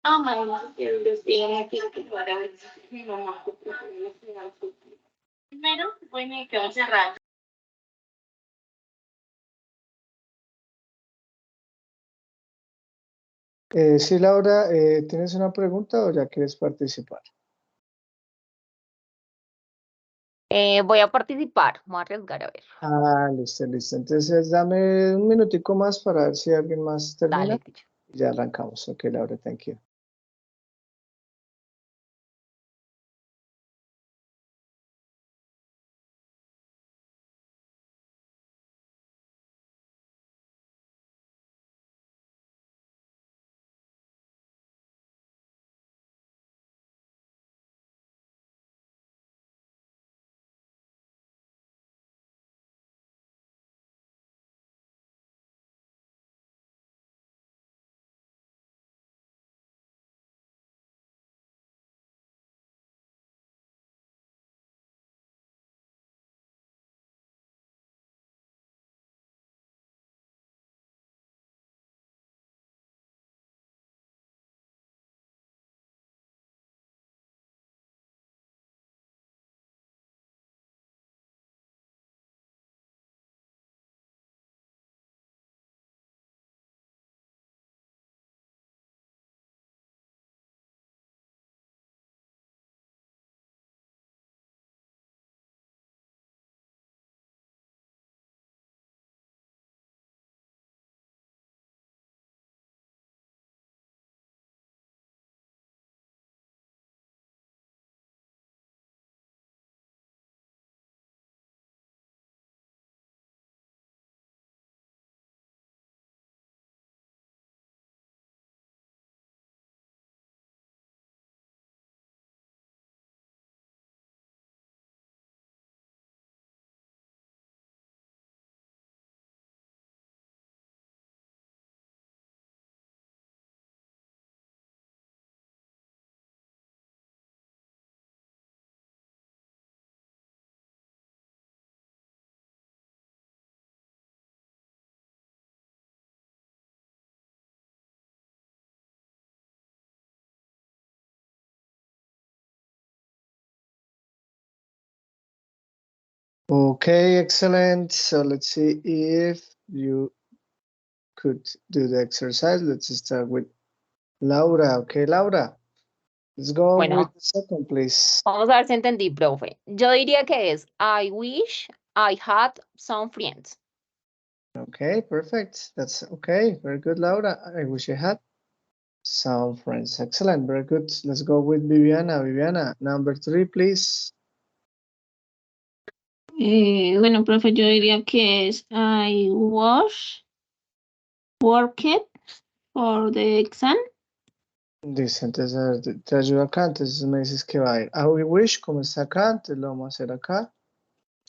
mamá, que los tiene aquí que para ver si mi mamá primero, voy y me quedo cerrando. Sí, Laura, ¿tienes una pregunta o ya quieres participar? Voy a participar, voy a arriesgar a ver. Ah, listo, listo. Entonces dame un minutico más para ver si alguien más termina. Dale, teacher. Y ya arrancamos. Ok, Laura, thank you. Okay, excellent. So let's see if you could do the exercise. Let's start with Laura. Okay, Laura. Let's go Bueno. with the second, please. Vamos a ver si entendí, profe. Yo diría que es I wish I had some friends. Okay, perfect. That's okay. Very good, Laura. I wish I had some friends. Excellent. Very good. Let's go with Viviana. Viviana, number 3, please. Bueno, profe, yo diría que es I was worked for the exam. Dice, entonces, a ver, te ayudo acá. Entonces me dices que va a ir. I wish, como está acá, entonces lo vamos a hacer acá.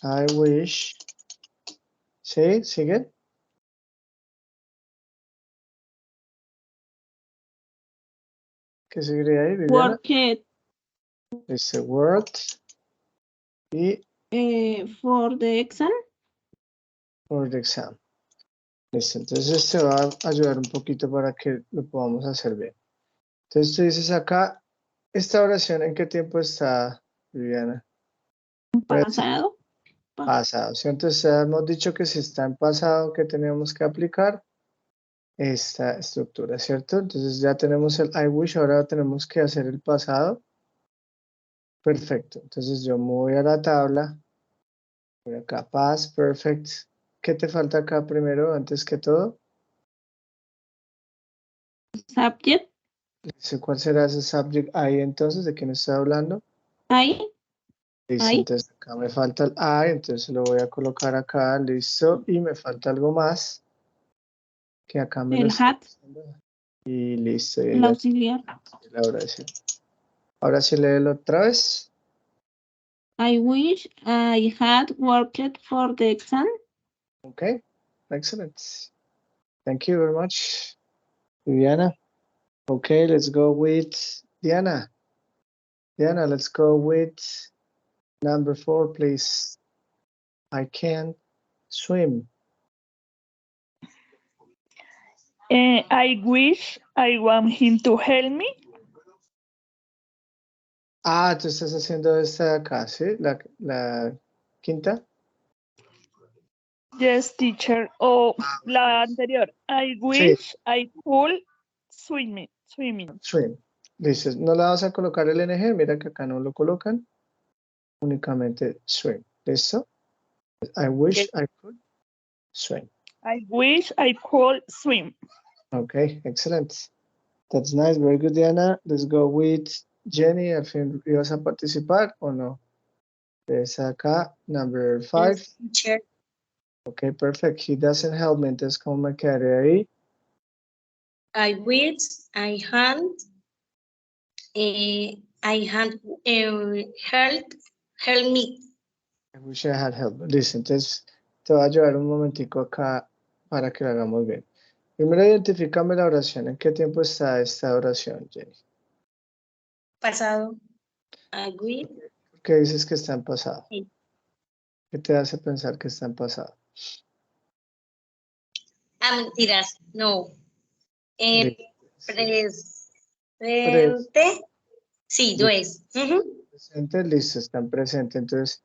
I wish. ¿Sí? ¿Sigue? ¿Qué seguiría ahí, Viviana? Worked Dice worked y for the exam. for the exam. Listo, entonces este va a ayudar un poquito para que lo podamos hacer bien. Entonces tú dices acá, esta oración, ¿en qué tiempo está, Viviana? Pasado. Pasado, ¿cierto? Entonces hemos dicho que si está en pasado, que tenemos que aplicar esta estructura, ¿cierto? Entonces ya tenemos el I wish, ahora tenemos que hacer el pasado. Perfecto, entonces yo me voy a la tabla, voy acá, past, perfect. ¿Qué te falta acá primero, antes que todo? Subject. ¿Cuál será ese subject ahí entonces? ¿De quién está hablando? I. Listo, Ahí. entonces acá me falta el I, entonces lo voy a colocar acá, listo. Y me falta algo más, que acá me lo El está hat. diciendo. Y listo, y El ya auxiliar. la oración. Ahora sí léelo otra vez. I wish I had worked for the exam. Okay, excellent. Thank you very much, Viviana. Okay, let's go with Diana. Diana, let's go with number 4, please. I can't swim. I wish I want him to help me. Ah, tú estás haciendo esta de acá, ¿sí? La quinta. Yes, teacher. O la anterior. I wish I could swimming. Swim. Dices, no la vas a colocar el ing, mira que acá no lo colocan. Únicamente swim. ¿Listo? I wish Yes. I could swim. I wish I could swim. Okay, excellent. That's nice, very good, Diana. Let's go with Jenny. Al fin, ¿ibas a participar o no? Es acá, number 5. Yes, teacher. Okay, perfect. He doesn't help me. Entonces, ¿cómo me quedaré ahí? I wish I had help me. I wish I had help. Listo, entonces te voy a llevar un momentico acá para que lo hagamos bien. Primero identifícame la oración. ¿En qué tiempo está esta oración, Jenny? Pasado. I wish. ¿Por qué dices que está en pasado? Sí. ¿Qué te hace pensar que está en pasado? Ah, mentiras. No. Listo. Presente. Sí, yo es. Presente, listo, está en presente. Entonces,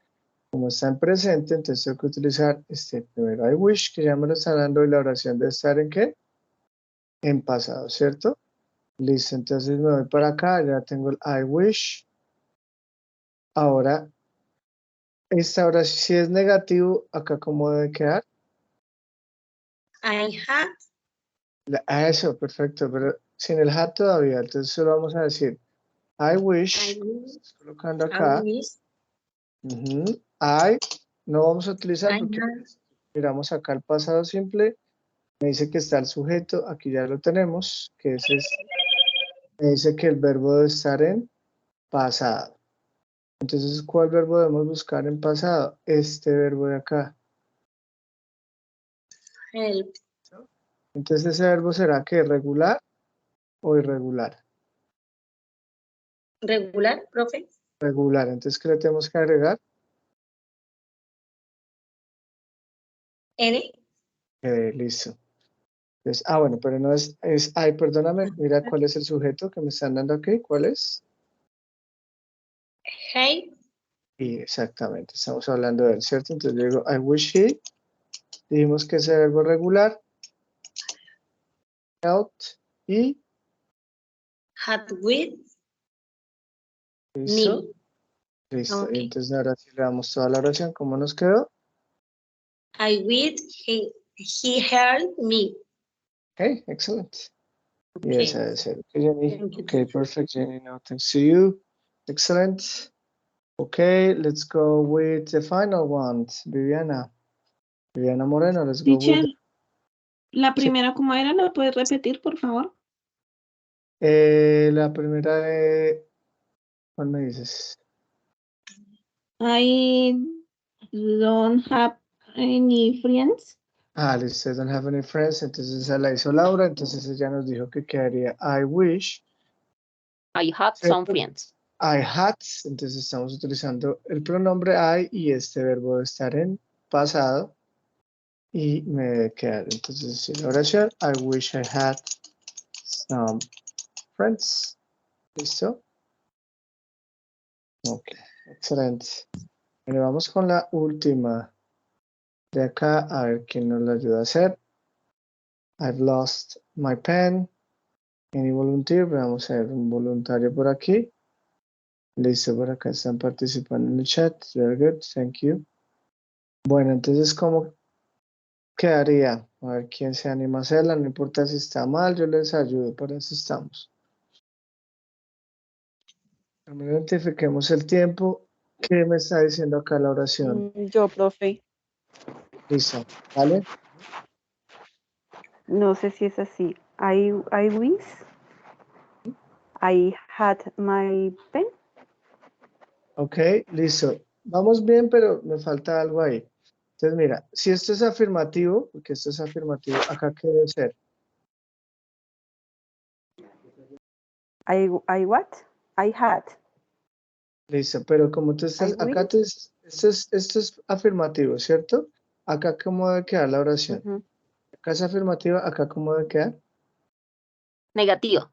como está en presente, entonces tengo que utilizar este primero I wish, que ya me lo está dando, y la oración de estar en ¿qué? En pasado, ¿cierto? Listo, entonces me voy para acá, ya tengo el I wish. Ahora, esta oración, si es negativo, acá ¿cómo debe quedar? I had. Eso, perfecto, pero sin el had todavía, entonces solo vamos a decir I wish, I wish. estás colocando acá, I wish. I, no vamos a utilizar I porque had. miramos acá el pasado simple, me dice que está el sujeto, aquí ya lo tenemos, que ese es, me dice que el verbo debe estar en pasado. Entonces, ¿cuál verbo debemos buscar en pasado? Este verbo de acá. Help. Entonces, ¿ese verbo será que regular o irregular? Regular, profe. Regular. Entonces, ¿qué le tenemos que agregar? N. Listo. Entonces, bueno, pero no es, perdóname, mira cuál es el sujeto que me están dando aquí, ¿cuál es? Hey. Y exactamente, estamos hablando de él, ¿cierto? Entonces yo digo, I wish he, dijimos que ese verbo regular, helped, y, Had with listo, me. listo. Ok. Y entonces ahora sí le damos toda la oración, ¿cómo nos quedó? I wish he helped me. Okay, excellent. Okay. Yes, I said, okay, Jenny. Thank you, Okay, teacher. perfect, Jenny. Now, thanks to you. Excellent. Okay, let's go with the final one, Viviana. Viviana Moreno, let's go Teacher, with. la primera, ¿cómo era? ¿La puedes repetir, por favor? La primera de. ¿Cuál me dices? I don't have any friends. Listo, don't have any friends, entonces esa la hizo Laura, entonces ella nos dijo que quedaría I wish. I had some friends. I had, entonces estamos utilizando el pronombre I y este verbo de estar en pasado. Y me debe quedar, entonces, si la oración, I wish I had some friends. ¿Listo? Ok, excelente. Bueno, vamos con la última de acá, a ver quién nos la ayuda a hacer. I've lost my pen. Any volunteer? Vamos a ver un voluntario por aquí. Listo, por acá están participando en el chat. Very good, thank you. Bueno, entonces, ¿cómo quedaría? A ver quién se anima a hacerla. No importa si está mal, yo les ayudo, para eso estamos. Primero identifiquemos el tiempo. ¿Qué me está diciendo acá la oración? Yo, profe, Listo, ¿vale? no sé si es así. I wish I had my pen. Ok, listo. Vamos bien, pero me falta algo ahí. Entonces, mira, si esto es afirmativo, porque esto es afirmativo, ¿acá qué debe ser? I what? I had. Listo, pero como tú estás, I acá wish. tú dices, Esto es afirmativo, ¿cierto? Acá, ¿cómo debe quedar la oración? Ujú. Acá es afirmativa, acá, ¿cómo debe quedar? Negativo.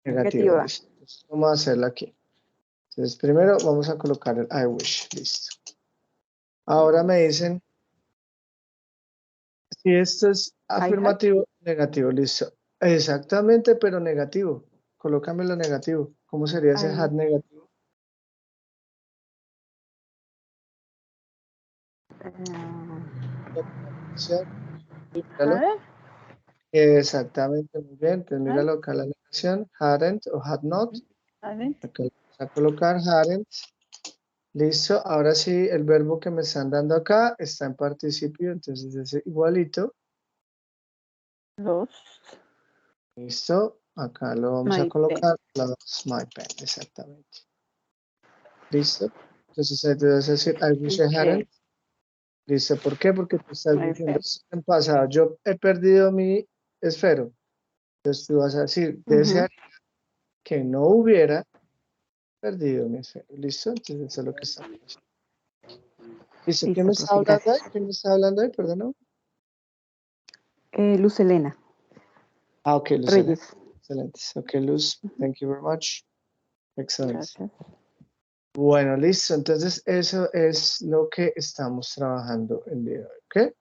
Negativa, Negativa. listo. Entonces, vamos a hacerla aquí. Entonces, primero vamos a colocar el I wish, listo. Ahora me dicen si esto es afirmativo, negativo, listo. Exactamente, pero negativo. Colócame lo negativo. ¿Cómo sería ese I- had negativo? Sí, míralo. Had? Exactamente, muy bien. Entonces, Had? míralo acá la negación. Hadn't o had not. Hadn't? Acá lo vamos a colocar hadn't. Listo. Ahora sí, el verbo que me están dando acá está en participio, entonces es igualito. Lost. Listo. Acá lo vamos a My colocar. Lost my pen, exactamente. Listo. Entonces ahí te vas a decir I wish I Okay. hadn't. Listo. ¿Por qué? Porque tú estás My diciendo pen. en pasado. Yo he perdido mi esfero. Entonces tú vas a decir desear que no hubiera perdido mi esfero. ¿Listo? Entonces eso es lo que estamos haciendo. Listo. ¿Quién me Listo, está profe, hablando ahí? gracias. ¿Quién me está hablando ahí? Perdón. Luz Elena Ah, ok, Luz. Reyes. Excelente. Ok, Luz. Thank you very much. Excelente. Gracias. Bueno, listo. Entonces, eso es lo que estamos trabajando el día de hoy. ¿Ok?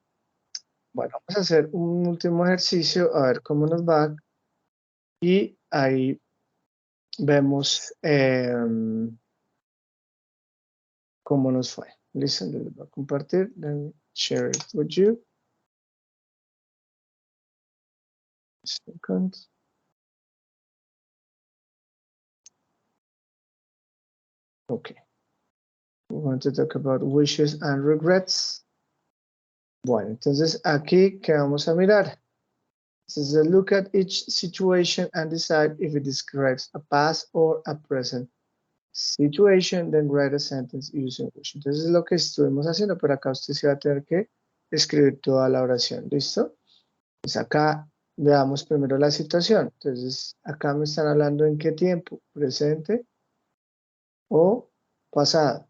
Bueno, vamos a hacer un último ejercicio, a ver cómo nos va. Y ahí vemos cómo nos fue. Listo, les voy a compartir. Let me share it with you. Second. Okay. We want to talk about wishes and regrets. Bueno, entonces aquí, ¿qué vamos a mirar? Says look at each situation and decide if it describes a past or a present situation, then write a sentence using wish. Entonces es lo que estuvimos haciendo, pero acá usted se va a tener que escribir toda la oración. ¿Listo? Pues acá veamos primero la situación. Entonces acá me están hablando en qué tiempo, presente o pasado.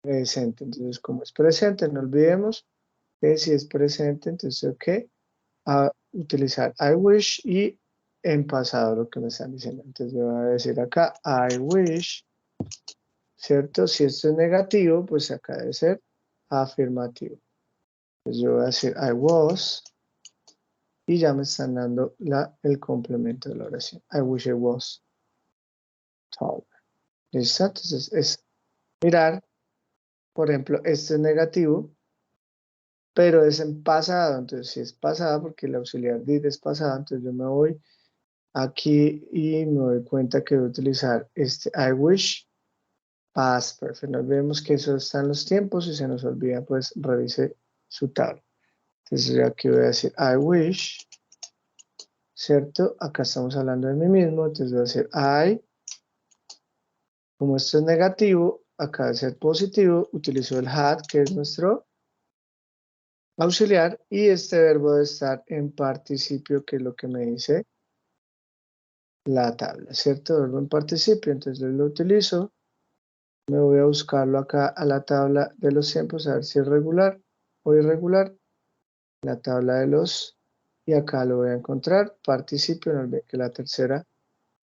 Presente. Entonces como es presente, no olvidemos que si es presente, entonces ok, a utilizar I wish y en pasado lo que me están diciendo. Entonces yo voy a decir acá I wish, ¿cierto? Si esto es negativo, pues acá debe ser afirmativo. Entonces yo voy a decir I was y ya me están dando el complemento de la oración. I wish I was taller. ¿Listo? Entonces es mirar, por ejemplo, este es negativo, pero es en pasado. Entonces si es pasado, porque el auxiliar did es pasado, entonces yo me voy aquí y me doy cuenta que voy a utilizar este I wish past perfect. No olvidemos que eso está en los tiempos y se nos olvida, pues revise su tabla. Entonces yo aquí voy a decir I wish, ¿cierto? Acá estamos hablando de mí mismo, entonces voy a decir I, como esto es negativo, acá debe ser positivo, utilizo el had, que es nuestro auxiliar, y este verbo debe estar en participio, que es lo que me dice la tabla, ¿cierto? Verbo en participio, entonces lo utilizo. Me voy a buscarlo acá a la tabla de los tiempos, a ver si es regular o irregular. La tabla de los, y acá lo voy a encontrar, participio, no olviden que la tercera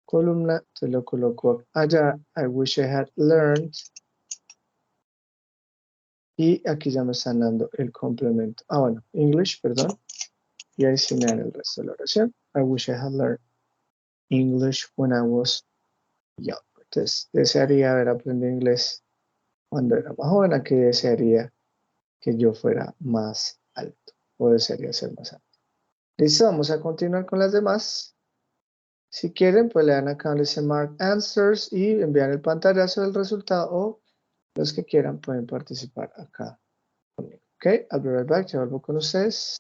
columna, te lo coloco allá, I wish I had learned, y aquí ya me están dando el complemento. Ah, bueno, English, perdón, y ahí sí me dan el resto de la oración. I wish I had learned English when I was young. Entonces, desearía haber aprendido inglés cuando era más joven, aquí desearía que yo fuera más alto o desearía ser más alto. Listo, vamos a continuar con las demás. Si quieren, pues le dan acá donde dice Mark Answers y envían el pantallazo del resultado o los que quieran pueden participar acá conmigo. Ok, I'll be right back, ya vuelvo con ustedes.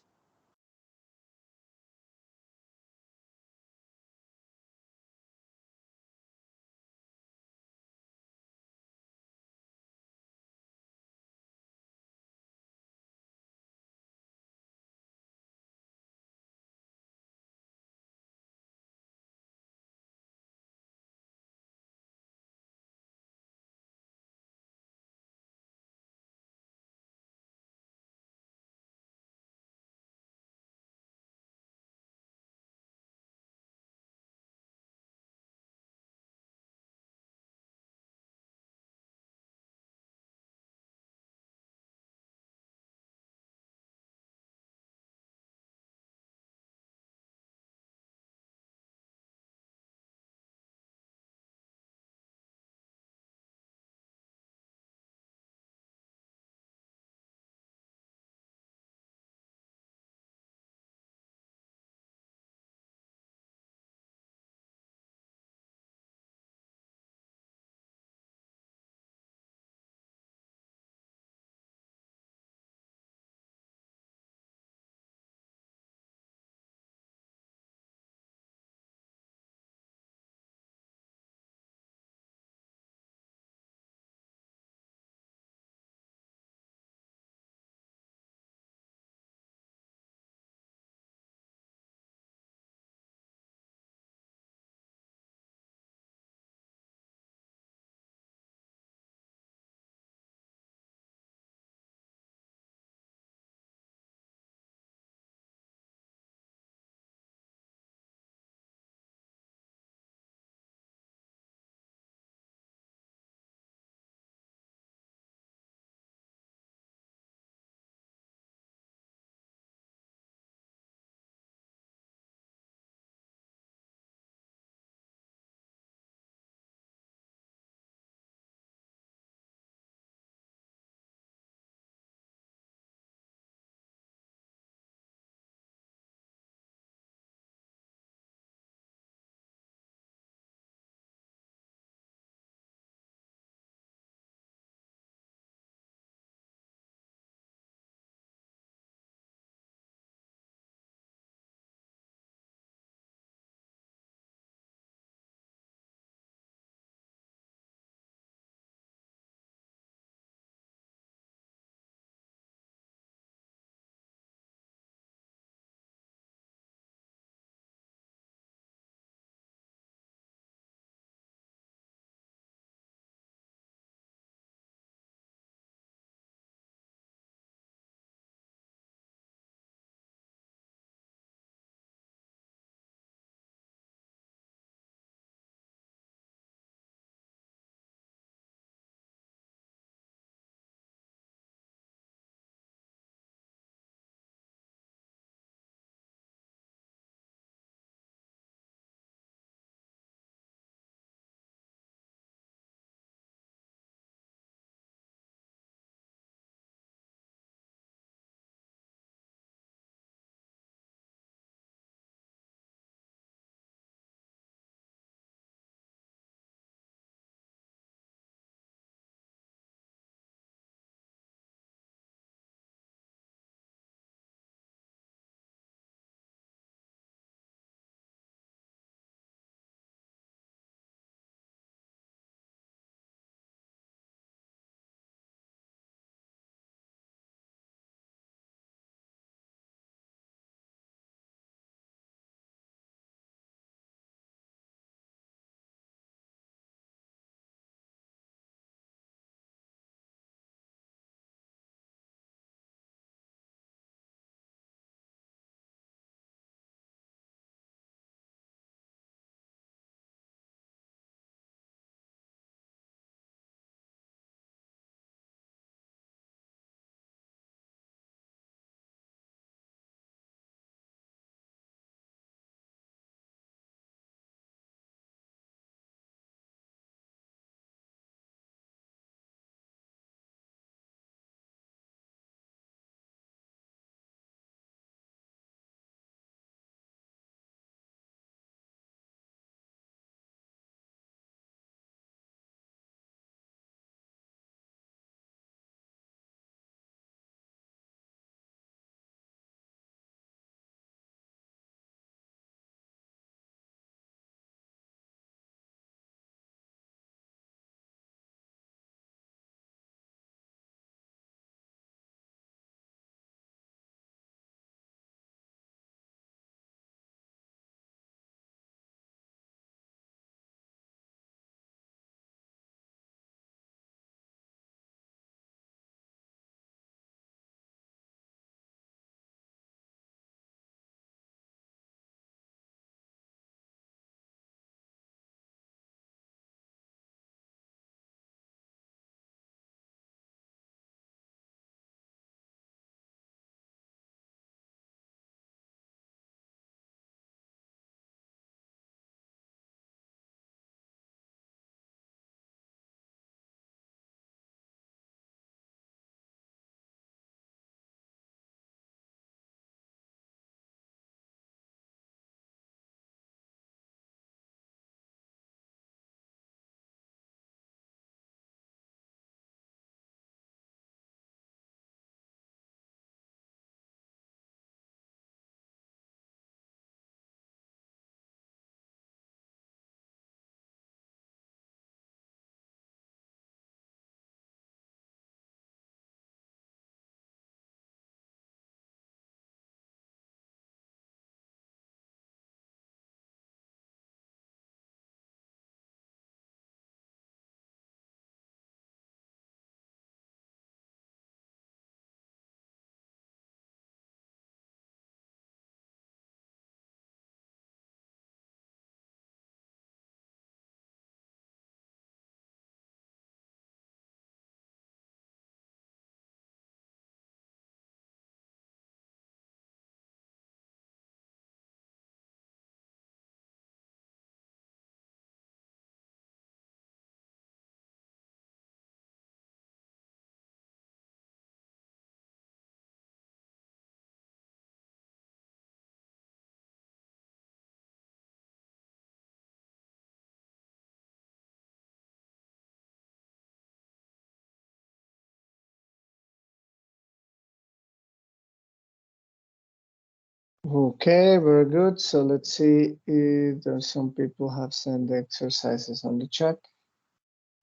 Okay, very good. So let's see if there's some people have sent the exercises on the chat.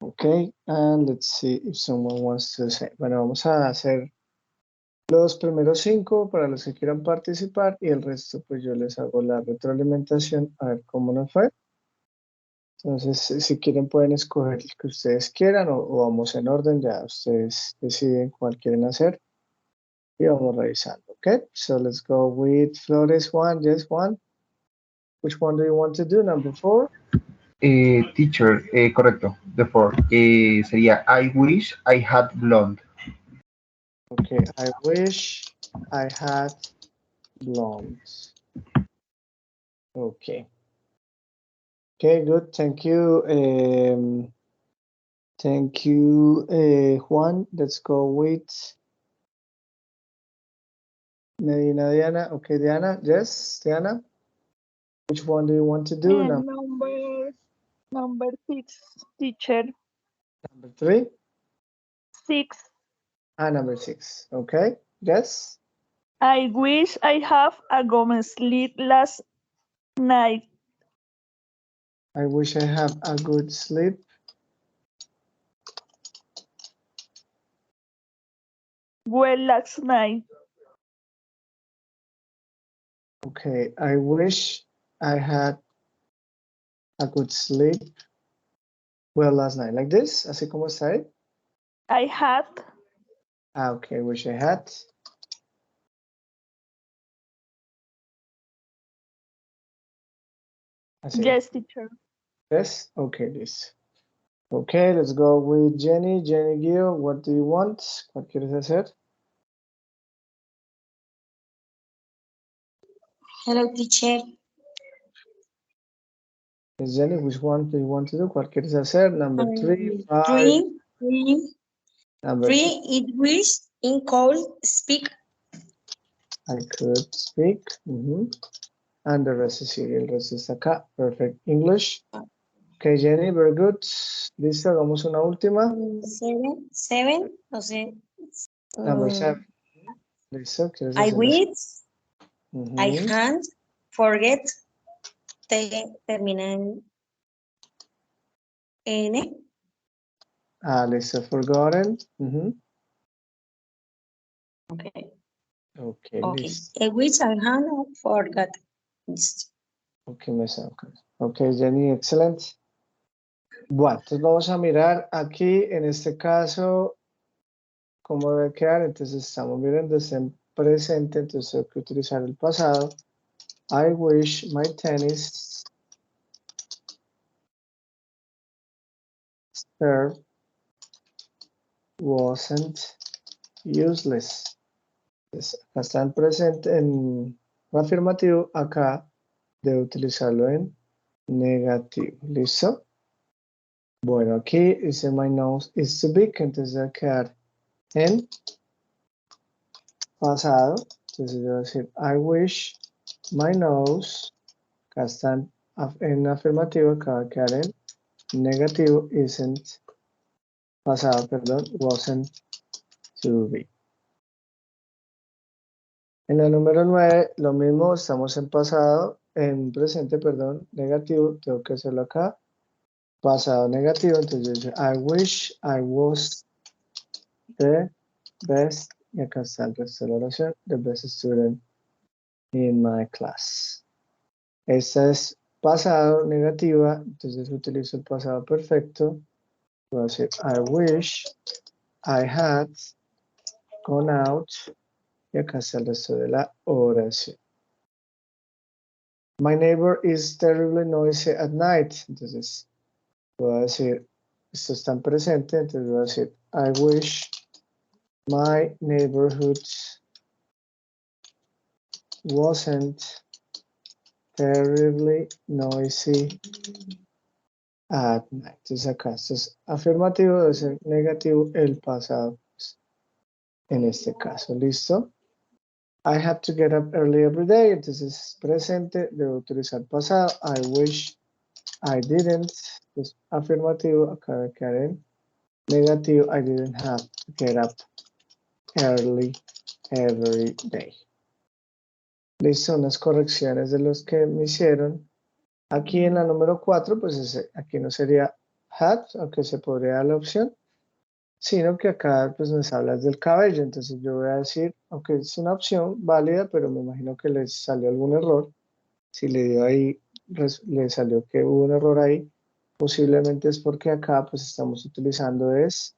Okay, and let's see if someone wants to say. Bueno, vamos a hacer los primeros 5 para los que quieran participar y el resto pues yo les hago la retroalimentación a ver cómo nos fue. Entonces, si quieren pueden escoger el que ustedes quieran o vamos en orden, ya ustedes deciden cuál quieren hacer y vamos revisando, okay? So let's go with Flores 1, yes, 1. Which one do you want to do, number 4? Teacher, correcto, the 4. Sería I wish I had blonde. Okay, I wish I had blonde. Okay. Okay, good, thank you. Thank you, Juan. Let's go with Medina Diana. Okay, Diana, yes, Diana. Which one do you want to do? Number 6, teacher. Number 3? 6. Number 6. Okay, yes. I wish I have a good sleep last night. I wish I have a good sleep. Well, last night. Okay, I wish I had a good sleep. Well, last night, like this, así como está ahí. I had. Okay, wish I had. Así. Yes, teacher. Yes, okay, this. Okay, let's go with Jenny. Jenny Gil, what do you want? ¿Cuál quieres hacer? Hello, teacher. Yes, Jenny, which one do you want to do? ¿Cuál quieres hacer? Number 3, 5, number 3, 2. it wish in call speak. I could speak. And the rest is here. El resto está acá. Perfect. English. Okay, Jenny, very good. Listo, hagamos una última. 7, no sé. Number 7. Listo, ¿quieres I hacer wish eso? I can't forget. Termina en N. Listo, forgotten. Okay. Okay, Okay. listo. I wish I hadn't forgot. Okay, me saco. Okay, Jenny, excelente. Bueno, entonces vamos a mirar aquí, en este caso, cómo debe quedar. Entonces estamos mirando en presente, entonces tengo que utilizar el pasado. I wish my tennis serve wasn't useless. Entonces, acá está en presente, en afirmativo, acá debo utilizarlo en negativo. ¿Listo? Bueno, aquí dice my nose is too big, entonces debe quedar en pasado. Entonces yo voy a decir I wish my nose, acá está en afirmativo, acá va a quedar en negativo, isn't, pasado, perdón, wasn't too big. En la número 9, lo mismo, estamos en pasado, en presente, perdón, negativo, tengo que hacerlo acá, pasado negativo, entonces yo digo, I wish I was the best, y acá está el resto de la oración, the best student in my class. Esta es pasado negativa, entonces utilizo el pasado perfecto, voy a decir, I wish I had gone out, y acá está el resto de la oración. My neighbor is terribly noisy at night. Entonces, voy a decir, esto está en presente, entonces voy a decir, I wish my neighborhood wasn't terribly noisy at night. Entonces acá esto es afirmativo, debe ser negativo el pasado. Pues, en este caso, ¿listo? I have to get up early every day. Entonces, presente, debo utilizar pasado. I wish I didn't. Pues, afirmativo, acá de quedar en negativo. I didn't have to get up early every day. Listo, unas correcciones de los que me hicieron. Aquí en la número 4, pues aquí no sería had, aunque se podría dar la opción, sino que acá pues nos hablas del cabello. Entonces yo voy a decir, aunque es una opción válida, pero me imagino que les salió algún error. Si le dio ahí, le salió que hubo un error ahí, posiblemente es porque acá pues estamos utilizando es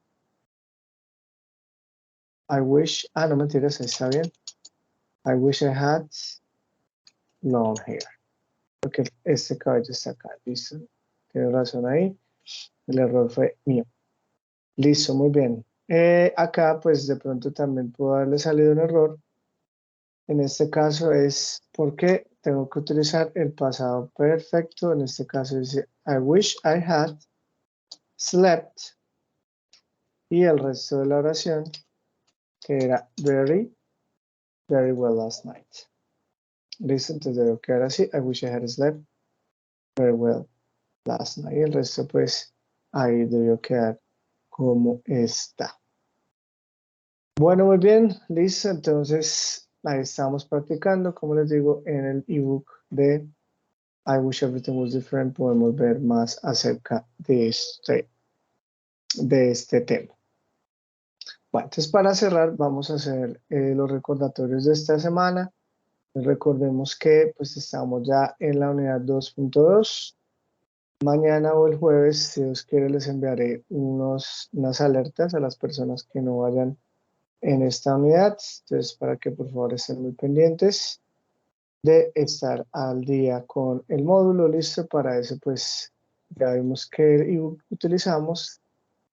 I wish, no mentiras, está bien. I wish I had long hair. Porque este cabello está acá, listo. Tienes razón ahí. El error fue mío. Listo, muy bien. Acá pues de pronto también pudo haberle salido un error. En este caso es porque tengo que utilizar el pasado perfecto. En este caso dice I wish I had slept. Y el resto de la oración que era very, very well last night. Listo, entonces debo quedar así. I wish I had slept very well last night. Y el resto pues ahí debió quedar como está. Bueno, muy bien, listo. Entonces ahí estamos practicando. Como les digo, en el ebook de I Wish Everything Was Different podemos ver más acerca de este tema. Bueno, entonces para cerrar vamos a hacer los recordatorios de esta semana. Recordemos que pues estamos ya en la unidad 2.2. Mañana o el jueves, si Dios quiere, les enviaré unas alertas a las personas que no vayan en esta unidad. Entonces, para que por favor estén muy pendientes de estar al día con el módulo. Listo, para eso pues ya vimos que utilizamos.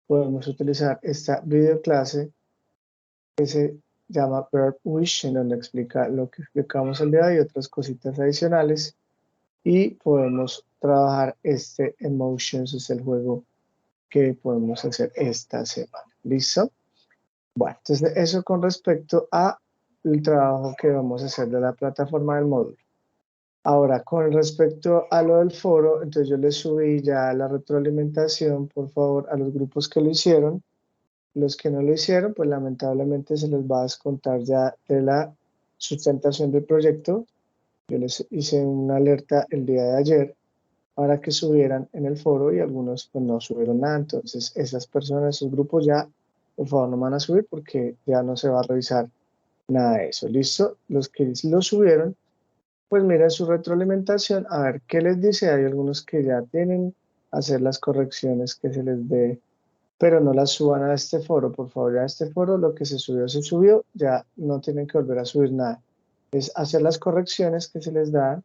Podemos utilizar esta videoclase que se llama Verb Wish, en donde explica lo que explicamos el día de hoy y otras cositas adicionales. Y podemos trabajar este Emotions, es el juego que podemos hacer esta semana. ¿Listo? Bueno, entonces eso con respecto a el trabajo que vamos a hacer de la plataforma del módulo. Ahora, con respecto a lo del foro, entonces yo les subí ya la retroalimentación, por favor, a los grupos que lo hicieron. Los que no lo hicieron, pues lamentablemente se les va a descontar ya de la sustentación del proyecto. Yo les hice una alerta el día de ayer para que subieran en el foro y algunos pues no subieron nada. Entonces esas personas, esos grupos ya, por favor, no van a subir porque ya no se va a revisar nada de eso. ¿Listo? Los que lo subieron, pues miren su retroalimentación, a ver qué les dice. Hay algunos que ya tienen hacer las correcciones que se les dé, pero no las suban a este foro, por favor. Ya a este foro lo que se subió, ya no tienen que volver a subir nada. Es hacer las correcciones que se les dan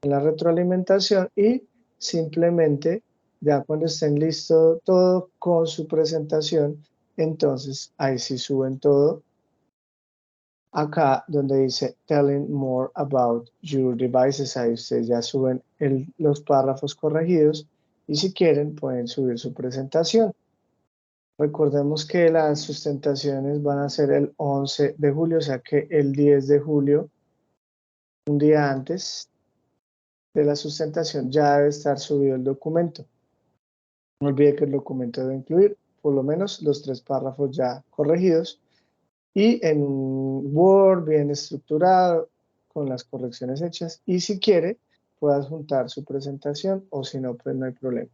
en la retroalimentación y simplemente ya cuando estén listo todo con su presentación, entonces ahí sí suben todo. Acá donde dice telling more about your devices, ahí ustedes ya suben los párrafos corregidos y si quieren pueden subir su presentación. Recordemos que las sustentaciones van a ser el 11 de julio, o sea que el 10 de julio, un día antes de la sustentación, ya debe estar subido el documento. No olvide que el documento debe incluir por lo menos los 3 párrafos ya corregidos y en un Word bien estructurado con las correcciones hechas y si quiere puede adjuntar su presentación o si no pues no hay problema.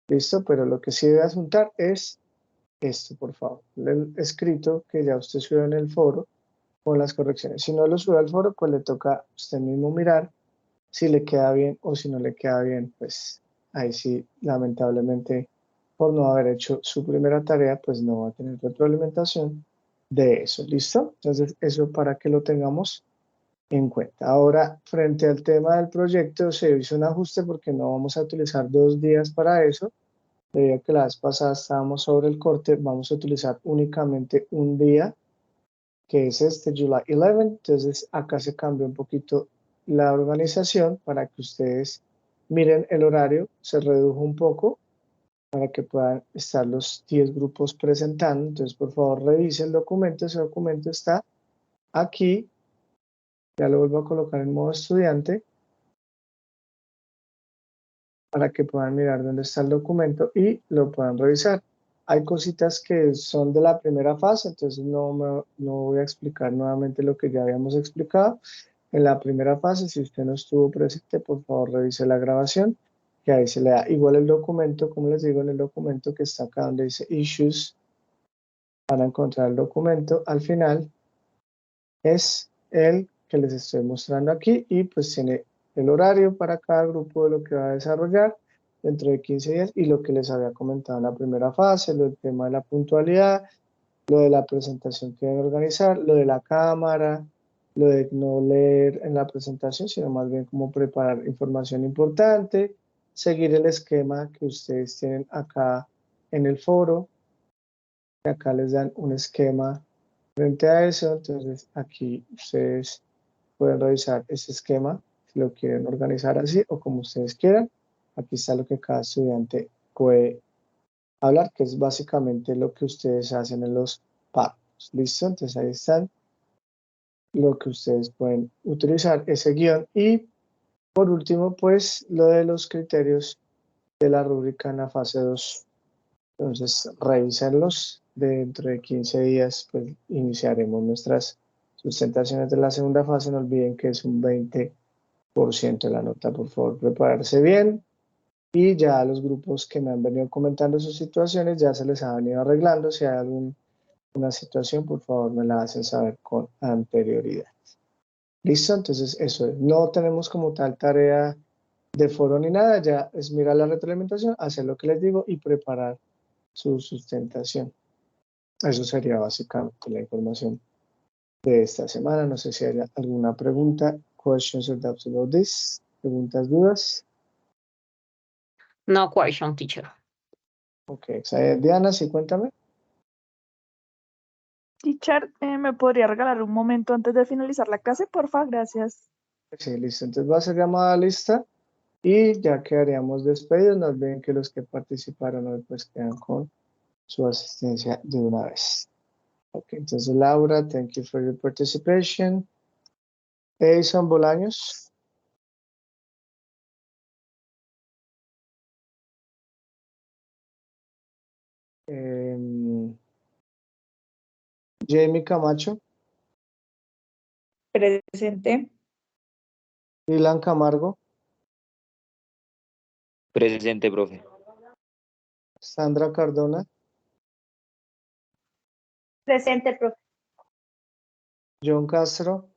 Listo, pero lo que sí debe adjuntar es esto, por favor, el escrito que ya usted subió en el foro con las correcciones. Si no lo sube al foro, pues le toca a usted mismo mirar si le queda bien o si no le queda bien, pues ahí sí, lamentablemente, por no haber hecho su primera tarea, pues no va a tener retroalimentación de eso. ¿Listo? Entonces, eso para que lo tengamos en cuenta. Ahora, frente al tema del proyecto, se hizo un ajuste porque no vamos a utilizar 2 días para eso. Debido a que la vez pasada estábamos sobre el corte, vamos a utilizar únicamente un día, que es este, July 11. Entonces, acá se cambió un poquito la organización para que ustedes miren el horario, se redujo un poco para que puedan estar los 10 grupos presentando. Entonces, por favor, revise el documento. Ese documento está aquí. Ya lo vuelvo a colocar en modo estudiante para que puedan mirar dónde está el documento y lo puedan revisar. Hay cositas que son de la primera fase, entonces no voy a explicar nuevamente lo que ya habíamos explicado, en la primera fase. Si usted no estuvo presente, por favor revise la grabación, que ahí se le da igual el documento, como les digo, en el documento que está acá donde dice Issues, van a encontrar el documento. Al final es el que les estoy mostrando aquí y pues tiene el horario para cada grupo de lo que va a desarrollar dentro de 15 días y lo que les había comentado en la primera fase, lo del tema de la puntualidad, lo de la presentación que deben organizar, lo de la cámara, lo de no leer en la presentación, sino más bien como preparar información importante, seguir el esquema que ustedes tienen acá en el foro. Acá les dan un esquema frente a eso, entonces aquí ustedes pueden revisar ese esquema, si lo quieren organizar así o como ustedes quieran. Aquí está lo que cada estudiante puede hablar, que es básicamente lo que ustedes hacen en los párrafos. ¿Listo? Entonces ahí están lo que ustedes pueden utilizar, ese guión. Y por último, pues lo de los criterios de la rúbrica en la fase 2. Entonces, revísenlos. Dentro de 15 días, pues iniciaremos nuestras sustentaciones de la segunda fase. No olviden que es un 20% de la nota. Por favor, prepararse bien. Y ya los grupos que me han venido comentando sus situaciones ya se les ha venido arreglando. Si hay alguna situación, por favor, me la hacen saber con anterioridad. ¿Listo? Entonces, eso es. No tenemos como tal tarea de foro ni nada. Ya es mirar la retroalimentación, hacer lo que les digo y preparar su sustentación. Eso sería básicamente la información de esta semana. No sé si hay alguna pregunta, questions or doubts about this. Preguntas, dudas. No question, teacher. Ok, Diana, sí, cuéntame. Teacher, ¿me podría regalar un momento antes de finalizar la clase? Porfa, gracias. Sí, listo. Entonces va a ser llamada lista y ya quedaríamos despedidos. No olviden que los que participaron hoy pues quedan con su asistencia de una vez. Ok, entonces Laura, thank you for your participation. Edison Bolaños. Jamie Camacho. Presente. Dylan Camargo. Presente, profe. Sandra Cardona. Presente, profe. John Castro.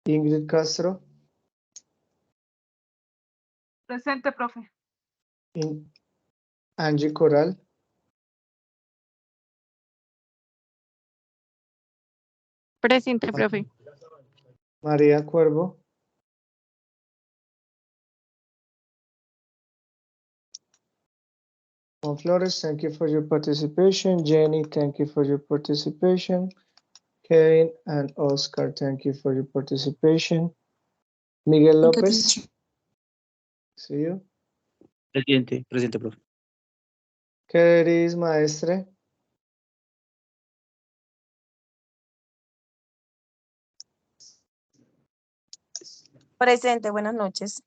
Ingrid Castro. Presente, profe. Angie Coral. Presente, profe. María Cuervo. Juan Flores, thank you for your participation. Jenny, thank you for your participation. Kevin and Oscar, thank you for your participation. Miguel Thank you, Lopez. teacher. See you. Presente, profe. Keris Maestre. Presente, buenas noches.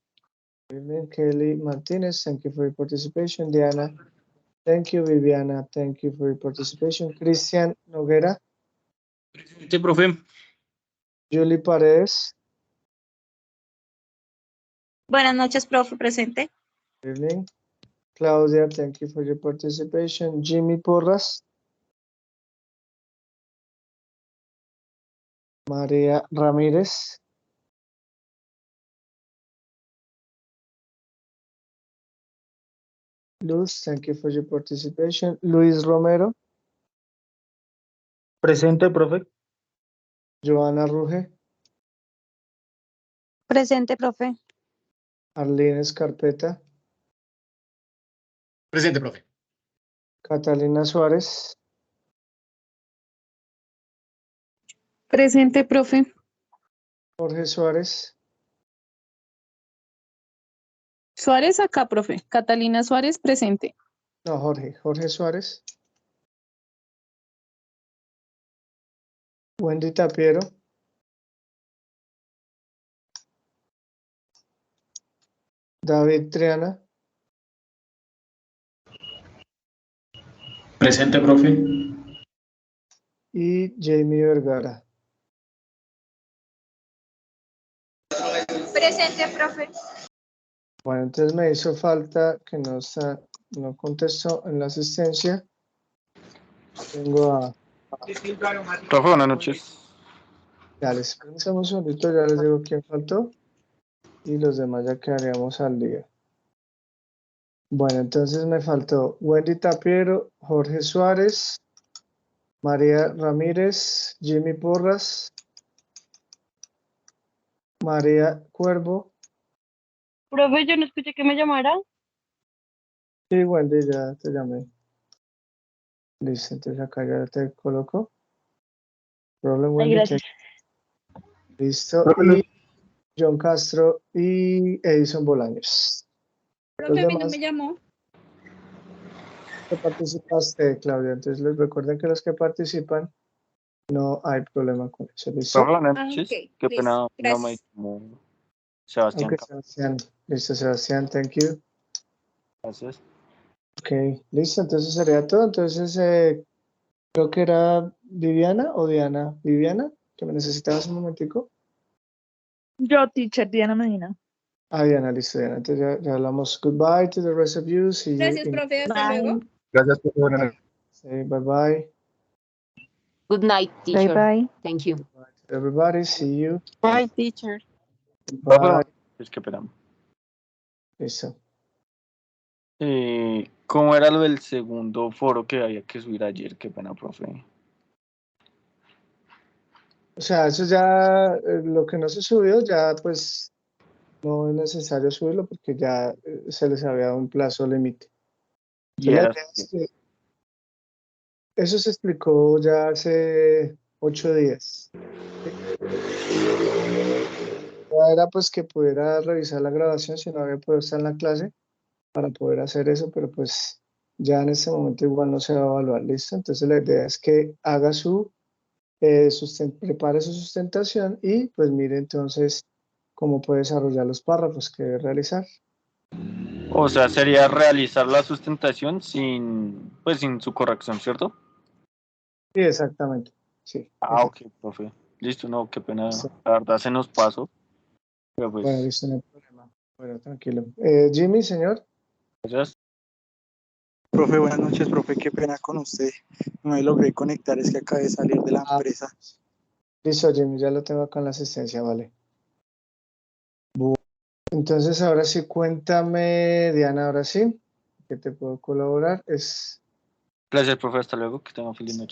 Kelly Martinez, thank you for your participation. Diana, thank you. Viviana, thank you for your participation. Cristian Noguera. Presente, profe. Julie Paredes. Buenas noches, profe. Presente. Good evening. Claudia, thank you for your participation. Jimmy Porras. María Ramírez. Luz, thank you for your participation. Luis Romero. Presente, profe. Joana Ruge. Presente, profe. Arlene Escarpeta. Presente, profe. Catalina Suárez. Presente, profe. Jorge Suárez. Suárez acá, profe. Catalina Suárez, presente. No, Jorge Suárez. Wendy Tapiero. David Triana. Presente, profe. Y Jamie Vergara. Presente, profe. Bueno, entonces me hizo falta que no contestó en la asistencia. Tengo a... Profe, buenas noches. Ya les pensamos un segundito, ya les digo quién faltó. Y los demás ya quedaríamos al día. Bueno, entonces me faltó Wendy Tapiero, Jorge Suárez, María Ramírez, Jimmy Porras, María Cuervo. Profe, yo no escuché que me llamara. Sí, Wendy, ya te llamé. Listo, entonces acá ya te coloco. Problem, Ay, Wendy. gracias. Listo. Profe, Y John Castro y Edison Bolaños. Los Profe, a mí no demás me llamó. que participaste, Claudia. Entonces les recuerden que los que participan no hay problema con eso. ¿Listo? Profe, buenas Ah, noches. ok, Qué listo, pena, no me gracias. llamó Sebastián. Ok, Sebastián. Listo, Sebastián. Thank you. Gracias. Ok, listo. Entonces sería todo. Entonces creo que era Viviana o Diana. Viviana, que me necesitabas un momentico. Yo, teacher Diana Medina. Ah, Diana, listo, Diana. Entonces ya hablamos. Goodbye to the rest of you. See you Gracias, in... profe. Hasta luego. gracias, profe. Buenas noches. Say bye-bye. Good night, Bye teacher. bye. Thank you. Bye to everybody. See you. Bye, teacher. Profe, Bye. buenas noches, qué pena. Listo. ¿Cómo era lo del segundo foro que había que subir ayer? Qué pena, profe. O sea, eso ya, lo que no se subió, ya pues no es necesario subirlo porque ya se les había dado un plazo límite. Y La era idea es que eso se explicó ya hace 8 días. Era pues que pudiera revisar la grabación si no había podido estar en la clase para poder hacer eso, pero pues ya en este momento igual no se va a evaluar, ¿listo? Entonces la idea es que haga prepare su sustentación y pues mire entonces cómo puede desarrollar los párrafos que debe realizar. O sea, sería realizar la sustentación pues sin su corrección, ¿cierto? Sí, exactamente. Sí. Ah, ok, profe. Listo, no, qué pena. Sí. La verdad se nos pasó. Pero pues, Bueno, listo, no hay problema. Bueno, tranquilo. Jimmy, señor. gracias. Profe, buenas noches, profe, qué pena con usted. No me logré conectar, es que acabé de salir de la empresa. Listo, Jimmy, ya lo tengo acá en la asistencia, vale. Entonces, ahora sí, cuéntame, Diana, ahora sí, que te puedo colaborar. Gracias, profe. Hasta luego. Que tengan feliz noche.